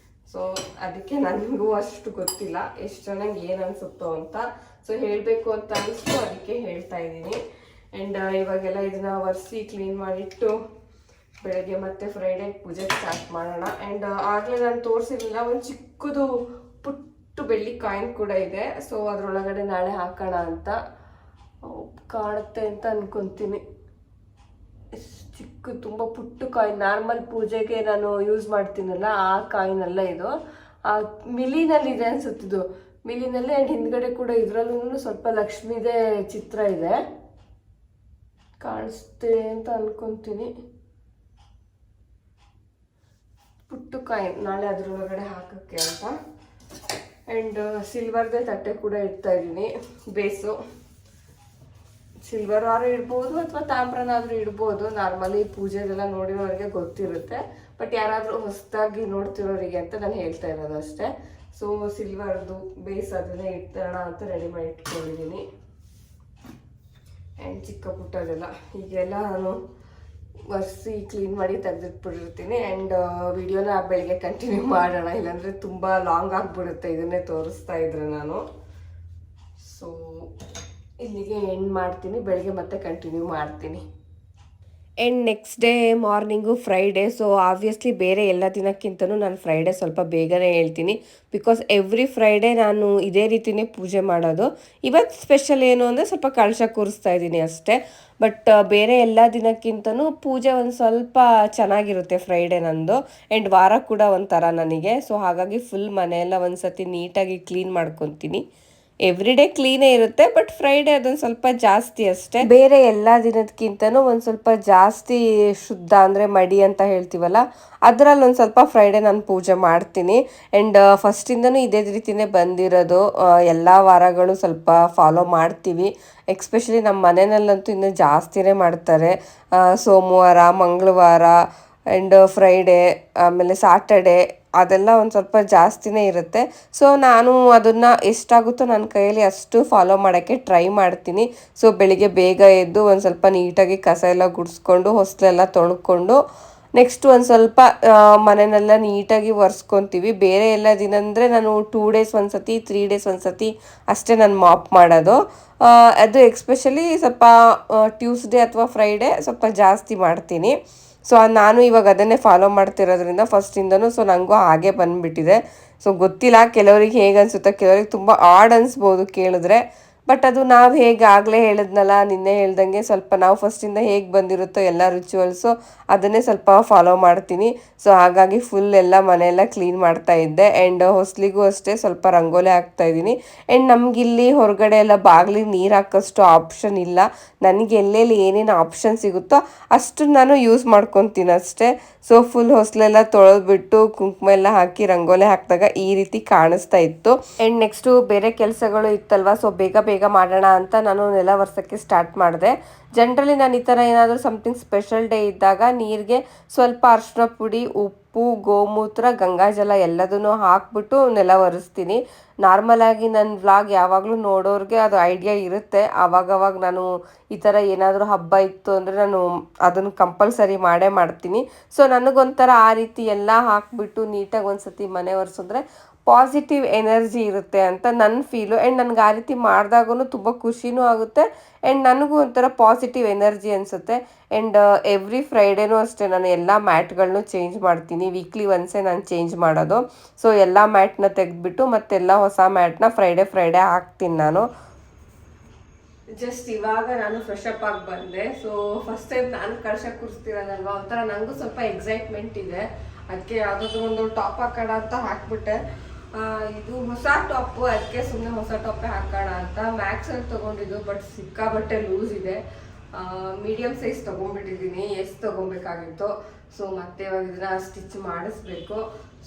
ಸೊ ಅದಕ್ಕೆ ನನಗೂ ಅಷ್ಟು ಗೊತ್ತಿಲ್ಲ ಎಷ್ಟು ಚೆನ್ನಾಗಿ ಏನು ಅನಿಸುತ್ತೋ ಅಂತ. ಸೊ ಹೇಳಬೇಕು ಅಂತ ಅನಿಸ್ತು, ಅದಕ್ಕೆ ಹೇಳ್ತಾ ಇದ್ದೀನಿ. ಆ್ಯಂಡ್ ಇವಾಗೆಲ್ಲ ಇದನ್ನ ಒರೆಸಿ ಕ್ಲೀನ್ ಮಾಡಿಟ್ಟು ಬೆಳಗ್ಗೆ ಮತ್ತೆ ಫ್ರೈಡೇ ಪೂಜೆ ಸ್ಟಾರ್ಟ್ ಮಾಡೋಣ. ಆ್ಯಂಡ್ ಆಗಲೇ ನಾನು ತೋರಿಸಿರಲಿಲ್ಲ, ಒಂದು ಚಿಕ್ಕದು ಪುಟ್ಟು ಬೆಳ್ಳಿ ಕಾಯಿನ್ ಕೂಡ ಇದೆ. ಸೊ ಅದರೊಳಗಡೆ ನಾಳೆ ಹಾಕೋಣ ಅಂತ ಕಾಣುತ್ತೆ ಅಂತ ಅನ್ಕೊತೀನಿ. ಚಿಕ್ಕ ತುಂಬ ಪುಟ್ಟು ಕಾಯಿನ್, ನಾರ್ಮಲ್ ಪೂಜೆಗೆ ನಾನು ಯೂಸ್ ಮಾಡ್ತೀನಲ್ಲ ಆ ಕಾಯಿನಲ್ಲ ಇದು. ಮಿಲಿನಲ್ಲಿದೆ ಅನ್ಸುತ್ತಿದ್ದು, ಮಿಲಿನಲ್ಲಿ. ಆ್ಯಂಡ್ ಹಿಂದ್ಗಡೆ ಕೂಡ ಇದರಲ್ಲೂ ಸ್ವಲ್ಪ ಲಕ್ಷ್ಮೀದೇ ಚಿತ್ರ ಇದೆ, ಕಾಣಿಸ್ತೆ ಅಂತ ಅನ್ಕೊಂತೀನಿ. ಪುಟ್ಟು ಕಾಯಿನ್ ನಾಳೆ ಅದ್ರೊಳಗಡೆ ಹಾಕೋಕ್ಕೆ ಅಂತ. ಆ್ಯಂಡ್ ಸಿಲ್ವರ್ದೇ ತಟ್ಟೆ ಕೂಡ ಇಡ್ತಾ ಇದ್ದೀನಿ ಬೇಸು. ಸಿಲ್ವರ್ ಆದ್ರೂ ಇಡ್ಬೋದು ಅಥವಾ ತಾಮ್ರನಾದ್ರೂ ಇಡ್ಬೋದು. ನಾರ್ಮಲಿ ಪೂಜೆದೆಲ್ಲ ನೋಡಿರೋರಿಗೆ ಗೊತ್ತಿರುತ್ತೆ. ಬಟ್ ಯಾರಾದರೂ ಹೊಸದಾಗಿ ನೋಡ್ತಿರೋರಿಗೆ ಅಂತ ನಾನು ಹೇಳ್ತಾ ಇರೋದು ಅಷ್ಟೇ. ಸೊ ಸಿಲ್ವರ್ದು ಬೇಸ್ ಅದನ್ನೇ ಇಡ್ತಾಣ ಅಂತ ರೆಡಿ ಮಾಡಿ ಇಟ್ಕೊಂಡಿದ್ದೀನಿ. ಆ್ಯಂಡ್ ಚಿಕ್ಕ ಪುಟ್ಟದೆಲ್ಲ ಹೀಗೆಲ್ಲ ನಾನು ಒರೆಸಿ ಕ್ಲೀನ್ ಮಾಡಿ ತೆಗೆದಿಟ್ಬಿಟ್ಟಿರ್ತೀನಿ. ಆ್ಯಂಡ್ ವಿಡಿಯೋನ ಬೆಳಗ್ಗೆ ಕಂಟಿನ್ಯೂ ಮಾಡೋಣ, ಇಲ್ಲಾಂದರೆ ತುಂಬ ಲಾಂಗ್ ಆಗಿಬಿಡುತ್ತೆ ಇದನ್ನೇ ತೋರಿಸ್ತಾ ಇದ್ರೆ ನಾನು. ಸೊ ಇಲ್ಲಿಗೆ ಎಂಡ್ ಮಾಡ್ತೀನಿ, ಬೆಳಗ್ಗೆ ಮತ್ತೆ ಕಂಟಿನ್ಯೂ ಮಾಡ್ತೀನಿ. And next day morning Friday. So obviously ಬೇರೆ ಎಲ್ಲ ದಿನಕ್ಕಿಂತನೂ ನಾನು ಫ್ರೈಡೇ ಸ್ವಲ್ಪ ಬೇಗನೆ ಹೇಳ್ತೀನಿ. ಬಿಕಾಸ್ ಎವ್ರಿ ಫ್ರೈಡೇ ನಾನು ಇದೇ ರೀತಿಯೇ ಪೂಜೆ ಮಾಡೋದು. ಇವತ್ತು ಸ್ಪೆಷಲ್ ಏನು ಅಂದರೆ ಸ್ವಲ್ಪ ಕಳಶ ಕೂರಿಸ್ತಾ ಇದ್ದೀನಿ ಅಷ್ಟೇ. ಬಟ್ ಬೇರೆ ಎಲ್ಲ ದಿನಕ್ಕಿಂತನೂ ಪೂಜೆ ಒಂದು ಸ್ವಲ್ಪ ಚೆನ್ನಾಗಿರುತ್ತೆ ಫ್ರೈಡೇ ನಂದು. ಆ್ಯಂಡ್ ವಾರ ಕೂಡ ಒಂಥರ ನನಗೆ. ಸೊ ಹಾಗಾಗಿ ಫುಲ್ ಮನೆಯೆಲ್ಲ ಒಂದು ಸತಿ ನೀಟಾಗಿ ಕ್ಲೀನ್ ಮಾಡ್ಕೊತೀನಿ. ಎವ್ರಿ ಡೇ ಕ್ಲೀನೇ ಇರುತ್ತೆ, ಬಟ್ ಫ್ರೈಡೇ ಅದೊಂದು ಸ್ವಲ್ಪ ಜಾಸ್ತಿ ಅಷ್ಟೇ. ಬೇರೆ ಎಲ್ಲ ದಿನದಕ್ಕಿಂತನೂ ಒಂದು ಸ್ವಲ್ಪ ಜಾಸ್ತಿ ಶುದ್ಧ ಅಂದರೆ ಮಡಿ ಅಂತ ಹೇಳ್ತೀವಲ್ಲ, ಅದರಲ್ಲಿ ಒಂದು ಸ್ವಲ್ಪ ಫ್ರೈಡೇ ನಾನು ಪೂಜೆ ಮಾಡ್ತೀನಿ. ಆ್ಯಂಡ್ ಫಸ್ಟಿಂದನೂ ಇದೇ ರೀತಿಯೇ ಬಂದಿರೋದು. ಎಲ್ಲ ವಾರಗಳು ಸ್ವಲ್ಪ ಫಾಲೋ ಮಾಡ್ತೀವಿ. ಎಕ್ಸ್ಪೆಷಲಿ ನಮ್ಮ ಮನೆಯಲ್ಲಂತೂ ಇನ್ನೂ ಜಾಸ್ತಿನೇ ಮಾಡ್ತಾರೆ. ಸೋಮವಾರ, ಮಂಗಳವಾರ ಆ್ಯಂಡ್ ಫ್ರೈಡೇ, ಆಮೇಲೆ ಸಾಟರ್ಡೇ ಅದೆಲ್ಲ ಒಂದು ಸ್ವಲ್ಪ ಜಾಸ್ತಿನೇ ಇರುತ್ತೆ. ಸೊ ನಾನು ಅದನ್ನು ಎಷ್ಟಾಗುತ್ತೋ ನನ್ನ ಕೈಯಲ್ಲಿ ಅಷ್ಟು ಫಾಲೋ ಮಾಡೋಕ್ಕೆ ಟ್ರೈ ಮಾಡ್ತೀನಿ. ಸೊ ಬೆಳಿಗ್ಗೆ ಬೇಗ ಎದ್ದು ಒಂದು ಸ್ವಲ್ಪ ನೀಟಾಗಿ ಕಸ ಎಲ್ಲ ಗುಡಿಸ್ಕೊಂಡು ಹೊಸಲೆಲ್ಲ ತೊಳ್ಕೊಂಡು ನೆಕ್ಸ್ಟ್ ಒಂದು ಸ್ವಲ್ಪ ಮನೆಯೆಲ್ಲ ನೀಟಾಗಿ ಒರೆಸ್ಕೊತೀವಿ. ಬೇರೆ ಎಲ್ಲ ದಿನ ಅಂದರೆ ನಾನು 2 days ಒಂದ್ಸತಿ 3 days ಒಂದ್ಸತಿ ಅಷ್ಟೇ ನಾನು ಮಾಪ್ ಮಾಡೋದು. ಅದು ಎಕ್ಸ್ಪೆಷಲಿ ಸ್ವಲ್ಪ ಟ್ಯೂಸ್ಡೇ ಅಥವಾ ಫ್ರೈಡೇ ಸ್ವಲ್ಪ ಜಾಸ್ತಿ ಮಾಡ್ತೀನಿ. ಸೊ ನಾನು ಇವಾಗ ಅದನ್ನೇ ಫಾಲೋ ಮಾಡ್ತಿರೋದ್ರಿಂದ ಫಸ್ಟಿಂದನೂ ಸೊ ನನಗೂ ಹಾಗೆ ಬಂದುಬಿಟ್ಟಿದೆ. ಸೊ ಗೊತ್ತಿಲ್ಲ ಕೆಲವರಿಗೆ ಹೇಗೆ ಅನಿಸುತ್ತೆ, ಕೆಲವರಿಗೆ ತುಂಬ ಆಡ್ ಅನಿಸ್ಬೋದು ಕೇಳಿದ್ರೆ. ಬಟ್ ಅದು ನಾವು ಹೇಗೆ ಆಗಲೇ ಹೇಳಿದ್ನಲ್ಲ, ನಿನ್ನೆ ಹೇಳ್ದಂಗೆ ಸ್ವಲ್ಪ ನಾವು ಫಸ್ಟಿಂದ ಹೇಗೆ ಬಂದಿರುತ್ತೋ ಎಲ್ಲ ರಿಚುವಲ್ಸು ಅದನ್ನೇ ಸ್ವಲ್ಪ ಫಾಲೋ ಮಾಡ್ತೀನಿ. ಸೊ ಹಾಗಾಗಿ ಫುಲ್ ಎಲ್ಲ ಮನೆಯೆಲ್ಲ ಕ್ಲೀನ್ ಮಾಡ್ತಾ ಇದ್ದೆ. ಆ್ಯಂಡ್ ಹೊಸ್ಲಿಗೂ ಅಷ್ಟೇ ಸ್ವಲ್ಪ ರಂಗೋಲಿ ಹಾಕ್ತಾ ಇದ್ದೀನಿ. ಆ್ಯಂಡ್ ನಮಗಿಲ್ಲಿ ಹೊರಗಡೆ ಎಲ್ಲ ಬಾಗಿಲಿಗೆ ನೀರು ಹಾಕೋಷ್ಟು ಆಪ್ಷನ್ ಇಲ್ಲ. ನನಗೆ ಎಲ್ಲೆಲ್ಲಿ ಏನೇನು ಆಪ್ಷನ್ ಸಿಗುತ್ತೋ ಅಷ್ಟು ನಾನು ಯೂಸ್ ಮಾಡ್ಕೊತೀನಿ ಅಷ್ಟೇ. ಸೊ ಫುಲ್ ಹೊಸ್ಲೆಲ್ಲ ತೊಳೆದ್ಬಿಟ್ಟು ಕುಂಕುಮ ಎಲ್ಲ ಹಾಕಿ ರಂಗೋಲಿ ಹಾಕಿದಾಗ ಈ ರೀತಿ ಕಾಣಿಸ್ತಾ ಇತ್ತು. ಆ್ಯಂಡ್ ನೆಕ್ಸ್ಟು ಬೇರೆ ಕೆಲಸಗಳು ಇತ್ತಲ್ವ, ಸೊ ಬೇಗ ಬೇಗ ಮಾಡೋಣ ಅಂತ ನಾನು ನೆಲ ಒರೆಸೋಕ್ಕೆ ಸ್ಟಾರ್ಟ್ ಮಾಡಿದೆ. ಜನರಲಿ ನಾನು ಈ ಥರ ಏನಾದರೂ ಸಮಥಿಂಗ್ ಸ್ಪೆಷಲ್ ಡೇ ಇದ್ದಾಗ ನೀರಿಗೆ ಸ್ವಲ್ಪ ಅರಿಶಿನ ಪುಡಿ, ಉಪ್ಪು, ಗೋಮೂತ್ರ, ಗಂಗಾಜಲ ಎಲ್ಲದನ್ನು ಹಾಕ್ಬಿಟ್ಟು ನೆಲ ಒರೆಸ್ತೀನಿ. ನಾರ್ಮಲಾಗಿ ನನ್ನ ವ್ಲಾಗ್ ಯಾವಾಗಲೂ ನೋಡೋರಿಗೆ ಅದು ಐಡಿಯಾ ಇರುತ್ತೆ. ಆವಾಗವಾಗ ನಾನು ಈ ಥರ ಏನಾದರೂ ಹಬ್ಬ ಇತ್ತು ಅಂದರೆ ನಾನು ಅದನ್ನು ಕಂಪಲ್ಸರಿ ಮಾಡೇ ಮಾಡ್ತೀನಿ. ಸೊ ನನಗೊಂಥರ ಆ ರೀತಿ ಎಲ್ಲ ಹಾಕ್ಬಿಟ್ಟು ನೀಟಾಗಿ ಒಂದು ಸತಿ ಮನೆ ಒರೆಸಿದ್ರೆ ಪಾಸಿಟಿವ್ ಎನರ್ಜಿ ಇರುತ್ತೆ ಅಂತ ನನ್ನ ಫೀಲು. ಆ್ಯಂಡ್ ನನಗೆ ಆ ರೀತಿ ಮಾಡಿದಾಗೂ ತುಂಬ ಖುಷಿನೂ ಆಗುತ್ತೆ. ಆ್ಯಂಡ್ ನನಗೂ ಒಂಥರ ಪಾಸಿಟಿವ್ ಎನರ್ಜಿ ಅನಿಸುತ್ತೆ. ಆ್ಯಂಡ್ ಎವ್ರಿ ಫ್ರೈಡೇನೂ ಅಷ್ಟೇ ನಾನು ಎಲ್ಲ ಮ್ಯಾಟ್ಗಳನ್ನೂ ಚೇಂಜ್ ಮಾಡ್ತೀನಿ. ವೀಕ್ಲಿ ಒನ್ಸೇ ನಾನು ಚೇಂಜ್ ಮಾಡೋದು. ಸೊ ಎಲ್ಲ ಮ್ಯಾಟ್ನ ತೆಗೆದ್ಬಿಟ್ಟು ಮತ್ತೆಲ್ಲ ಹೊಸ ಮ್ಯಾಟ್ನ ಫ್ರೈಡೇ ಹಾಕ್ತೀನಿ ನಾನು. ಜಸ್ಟ್ ಇವಾಗ ನಾನು ಫ್ರೆಶ್ ಅಪ್ ಆಗಿ ಬಂದೆ. ಸೊ ಫಸ್ಟ್ ಟೈಮ್ ನಾನು ಕಳಶ ಕೂರಿಸ್ತಿರೋದಲ್ವಾ, ಒಂಥರ ನನಗೂ ಸ್ವಲ್ಪ ಎಕ್ಸೈಟ್ಮೆಂಟ್ ಇದೆ. ಅದಕ್ಕೆ ಯಾವುದಾದ್ರೂ ಒಂದು ಟಾಪ್ ಹಾಕೋಣ ಅಂತ ಹಾಕ್ಬಿಟ್ಟೆ. ಇದು ಹೊಸ ಟಾಪು, ಅದಕ್ಕೆ ಸುಮ್ಮನೆ ಹೊಸ ಟಾಪೇ ಹಾಕೋಣ ಅಂತ ಮ್ಯಾಕ್ಸಲ್ಲಿ ತೊಗೊಂಡಿದ್ದು. ಬಟ್ ಸಿಕ್ಕಾಬಟ್ಟೆ ಲೂಸ್ ಇದೆ. ಮೀಡಿಯಮ್ ಸೈಜ್ ತೊಗೊಂಡ್ಬಿಟ್ಟಿದ್ದೀನಿ, ಎಷ್ಟು ತೊಗೊಬೇಕಾಗಿತ್ತು. ಸೊ ಮತ್ತೆ ಇವಾಗ ಇದನ್ನ ಸ್ಟಿಚ್ ಮಾಡಿಸ್ಬೇಕು.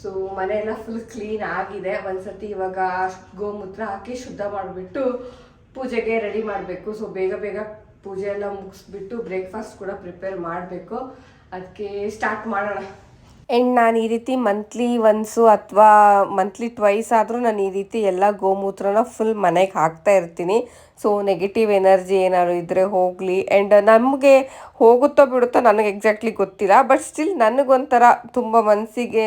ಸೊ ಮನೆಯೆಲ್ಲ ಫುಲ್ ಕ್ಲೀನ್ ಆಗಿದೆ. ಒಂದ್ಸತಿ ಇವಾಗ ಗೋಮೂತ್ರ ಹಾಕಿ ಶುದ್ಧ ಮಾಡಿಬಿಟ್ಟು ಪೂಜೆಗೆ ರೆಡಿ ಮಾಡಬೇಕು. ಸೊ ಬೇಗ ಬೇಗ ಪೂಜೆ ಎಲ್ಲ ಮುಗಿಸ್ಬಿಟ್ಟು ಬ್ರೇಕ್ಫಾಸ್ಟ್ ಕೂಡ ಪ್ರಿಪೇರ್ ಮಾಡಬೇಕು. ಅದಕ್ಕೆ ಸ್ಟಾರ್ಟ್ ಮಾಡೋಣ. ಆ್ಯಂಡ್ ನಾನು ಈ ರೀತಿ ಮಂತ್ಲಿ ಒನ್ಸು ಅಥವಾ ಮಂತ್ಲಿ ಟ್ವೈಸ್ ಆದರೂ ನಾನು ಈ ರೀತಿ ಎಲ್ಲ ಗೋಮೂತ್ರನ ಫುಲ್ ಮನೆಗೆ ಹಾಕ್ತಾ ಇರ್ತೀನಿ. ಸೊ ನೆಗೆಟಿವ್ ಎನರ್ಜಿ ಏನಾದ್ರು ಇದ್ದರೆ ಹೋಗಲಿ. ಆ್ಯಂಡ್ ನಮಗೆ ಹೋಗುತ್ತೋ ಬಿಡುತ್ತೋ ನನಗೆ ಎಕ್ಸಾಕ್ಟ್ಲಿ ಗೊತ್ತಿಲ್ಲ. ಬಟ್ ಸ್ಟಿಲ್ ನನಗೊಂಥರ ತುಂಬ ಮನಸ್ಸಿಗೆ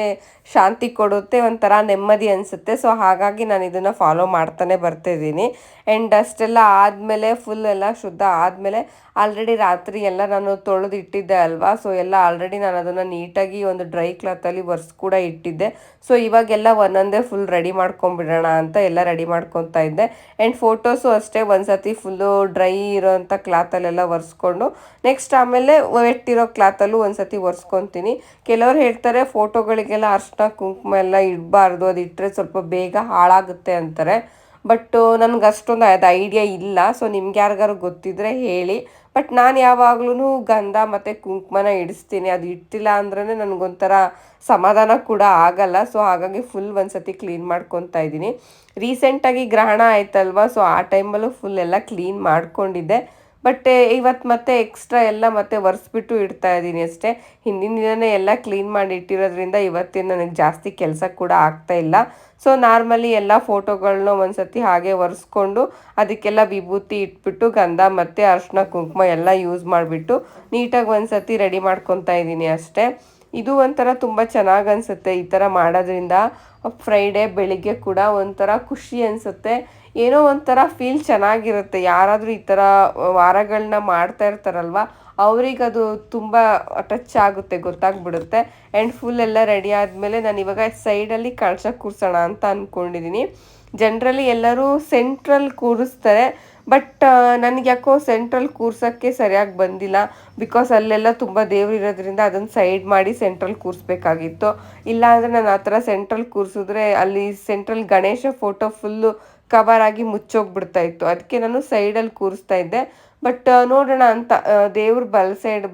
ಶಾಂತಿ ಕೊಡುತ್ತೆ, ಒಂಥರ ನೆಮ್ಮದಿ ಅನಿಸುತ್ತೆ. ಸೊ ಹಾಗಾಗಿ ನಾನು ಇದನ್ನು ಫಾಲೋ ಮಾಡ್ತಾನೆ ಬರ್ತಾಯಿದ್ದೀನಿ. ಆ್ಯಂಡ್ ಅಷ್ಟೆಲ್ಲ ಆದಮೇಲೆ ಫುಲ್ ಎಲ್ಲ ಶುದ್ಧ ಆದಮೇಲೆ ಆಲ್ರೆಡಿ ರಾತ್ರಿ ಎಲ್ಲ ನಾನು ತೊಳೆದು ಇಟ್ಟಿದ್ದೆ ಅಲ್ವಾ. ಸೊ ಎಲ್ಲ ಆಲ್ರೆಡಿ ನಾನು ಅದನ್ನು ನೀಟಾಗಿ ಒಂದು ಡ್ರೈ ಕ್ಲಾತಲ್ಲಿ ಒರೆಸಿ ಕೂಡ ಇಟ್ಟಿದ್ದೆ. ಸೊ ಇವಾಗೆಲ್ಲ ಒಂದೊಂದೇ ಫುಲ್ ರೆಡಿ ಮಾಡ್ಕೊಂಬಿಡೋಣ ಅಂತ ಎಲ್ಲ ರೆಡಿ ಮಾಡ್ಕೊತಾ ಇದ್ದೆ. ಆ್ಯಂಡ್ ಫೋಟೋಸು ಅಷ್ಟೇ ಒಂದ್ಸತಿ ಫುಲ್ಲು ಡ್ರೈ ಇರೋಂಥ ಕ್ಲಾತಲ್ಲೆಲ್ಲ ಒರೆಸ್ಕೊಂಡು ನೆಕ್ಸ್ಟ್ ಆಮೇಲೆ ವೆಟ್ ಇರೋ ಕ್ಲಾತಲ್ಲೂ ಒಂದ್ಸತಿ ಒರೆಸ್ಕೊತೀನಿ. ಕೆಲವ್ರು ಹೇಳ್ತಾರೆ ಫೋಟೋಗಳಿಗೆಲ್ಲ ಅರ್ಶಿನ ಕುಂಕುಮ ಎಲ್ಲ ಇಡಬಾರ್ದು, ಅದು ಇಟ್ಟರೆ ಸ್ವಲ್ಪ ಬೇಗ ಹಾಳಾಗುತ್ತೆ ಅಂತಾರೆ. ಬಟ್ ನನಗೆ ಅಷ್ಟೊಂದು ಅದು ಐಡಿಯಾ ಇಲ್ಲ. ಸೊ ನಿಮ್ಗೆ ಯಾರಿಗಾರು ಗೊತ್ತಿದ್ರೆ ಹೇಳಿ. ಬಟ್ ನಾನು ಯಾವಾಗ್ಲೂ ಗಂಧ ಮತ್ತು ಕುಂಕುಮನ ಇಡಿಸ್ತೀನಿ. ಅದು ಇಟ್ಟಿಲ್ಲ ಅಂದ್ರೇ ನನಗೊಂಥರ ಸಮಾಧಾನ ಕೂಡ ಆಗಲ್ಲ. ಸೊ ಹಾಗಾಗಿ ಫುಲ್ ಒಂದ್ಸತಿ ಕ್ಲೀನ್ ಮಾಡ್ಕೊತಾ ಇದ್ದೀನಿ. ರೀಸೆಂಟಾಗಿ ಗ್ರಹಣ ಆಯ್ತಲ್ವ, ಸೊ ಆ ಟೈಮಲ್ಲೂ ಫುಲ್ ಎಲ್ಲ ಕ್ಲೀನ್ ಮಾಡ್ಕೊಂಡಿದ್ದೆ. ಬಟ್ ಇವತ್ತು ಮತ್ತೆ ಎಕ್ಸ್ಟ್ರಾ ಎಲ್ಲ ಮತ್ತೆ ಒರೆಸ್ಬಿಟ್ಟು ಇಡ್ತಾ ಇದ್ದೀನಿ ಅಷ್ಟೇ. ಹಿಂದಿನ ದಿನವೇ ಎಲ್ಲ ಕ್ಲೀನ್ ಮಾಡಿ ಇಟ್ಟಿರೋದ್ರಿಂದ ಇವತ್ತಿನ ನನಗೆ ಜಾಸ್ತಿ ಕೆಲಸ ಕೂಡ ಆಗ್ತಾ ಇಲ್ಲ. ಸೊ ನಾರ್ಮಲಿ ಎಲ್ಲ ಫೋಟೋಗಳನ್ನ ಒಂದ್ಸತಿ ಹಾಗೆ ಒರೆಸ್ಕೊಂಡು ಅದಕ್ಕೆಲ್ಲ ವಿಭೂತಿ ಇಟ್ಬಿಟ್ಟು ಗಂಧ ಮತ್ತು ಅರಿಶಿನ ಕುಂಕುಮ ಎಲ್ಲ ಯೂಸ್ ಮಾಡಿಬಿಟ್ಟು ನೀಟಾಗಿ ಒಂದ್ಸತಿ ರೆಡಿ ಮಾಡ್ಕೊತಾ ಇದ್ದೀನಿ ಅಷ್ಟೇ. ಇದು ಒಂಥರ ತುಂಬ ಚೆನ್ನಾಗಿ ಅನಿಸುತ್ತೆ ಈ ಥರ ಮಾಡೋದ್ರಿಂದ. ಫ್ರೈಡೇ ಬೆಳಿಗ್ಗೆ ಕೂಡ ಒಂಥರ ಖುಷಿ ಅನಿಸುತ್ತೆ, ಏನೋ ಒಂಥರ ಫೀಲ್ ಚೆನ್ನಾಗಿರುತ್ತೆ. ಯಾರಾದರೂ ಈ ಥರ ವಾರಗಳನ್ನ ಮಾಡ್ತಾ ಇರ್ತಾರಲ್ವ, ಅವ್ರಿಗದು ತುಂಬ ಟಚ್ ಆಗುತ್ತೆ, ಗೊತ್ತಾಗ್ಬಿಡುತ್ತೆ. ಆ್ಯಂಡ್ ಫುಲ್ ಎಲ್ಲ ರೆಡಿ ಆದಮೇಲೆ ನಾನು ಇವಾಗ ಸೈಡಲ್ಲಿ ಕಳಶ ಕೂರಿಸೋಣ ಅಂತ ಅಂದ್ಕೊಂಡಿದ್ದೀನಿ. ಜನರಲಿ ಎಲ್ಲರೂ ಸೆಂಟ್ರಲ್ ಕೂರಿಸ್ತಾರೆ. ಬಟ್ ನನಗೆ ಯಾಕೋ ಸೆಂಟ್ರಲ್ ಕೂರ್ಸೋಕ್ಕೆ ಸರಿಯಾಗಿ ಬಂದಿಲ್ಲ. ಬಿಕಾಸ್ ಅಲ್ಲೆಲ್ಲ ತುಂಬ ದೇವ್ರು ಇರೋದ್ರಿಂದ ಅದನ್ನು ಸೈಡ್ ಮಾಡಿ ಸೆಂಟ್ರಲ್ ಕೂರಿಸ್ಬೇಕಾಗಿತ್ತು. ಇಲ್ಲಾಂದರೆ ನಾನು ಆ ಥರ ಸೆಂಟ್ರಲ್ ಕೂರಿಸಿದ್ರೆ ಅಲ್ಲಿ central Ganesha photo full cover ಆಗಿ ಮುಚ್ಚೋಗ್ಬಿಡ್ತಾ ಇತ್ತು. ಅದಕ್ಕೆ ನಾನು ಸೈಡಲ್ಲಿ ಕೂರಿಸ್ತಾ ಇದ್ದೆ. ಬಟ್ ನೋಡೋಣ ಅಂತ ದೇವ್ರ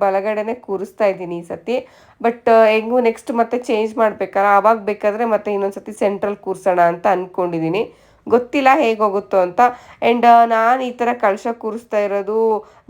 ಬಲಗಡೆನೇ ಕೂರಿಸ್ತಾ ಇದ್ದೀನಿ ಈ ಸತಿ. ಬಟ್ ಹೆಂಗೂ ನೆಕ್ಸ್ಟ್ ಮತ್ತೆ ಚೇಂಜ್ ಮಾಡ್ಬೇಕಲ್ಲ, ಆವಾಗ ಬೇಕಾದರೆ ಮತ್ತೆ ಇನ್ನೊಂದು ಸತಿ ಸೆಂಟ್ರಲ್ ಕೂರಿಸೋಣ ಅಂತ ಅಂದ್ಕೊಂಡಿದ್ದೀನಿ. ಗೊತ್ತಿಲ್ಲ ಹೇಗೋಗುತ್ತೋ ಅಂತ. ಆ್ಯಂಡ್ ನಾನು ಈ ಥರ ಕಳಶ ಕೂರಿಸ್ತಾ ಇರೋದು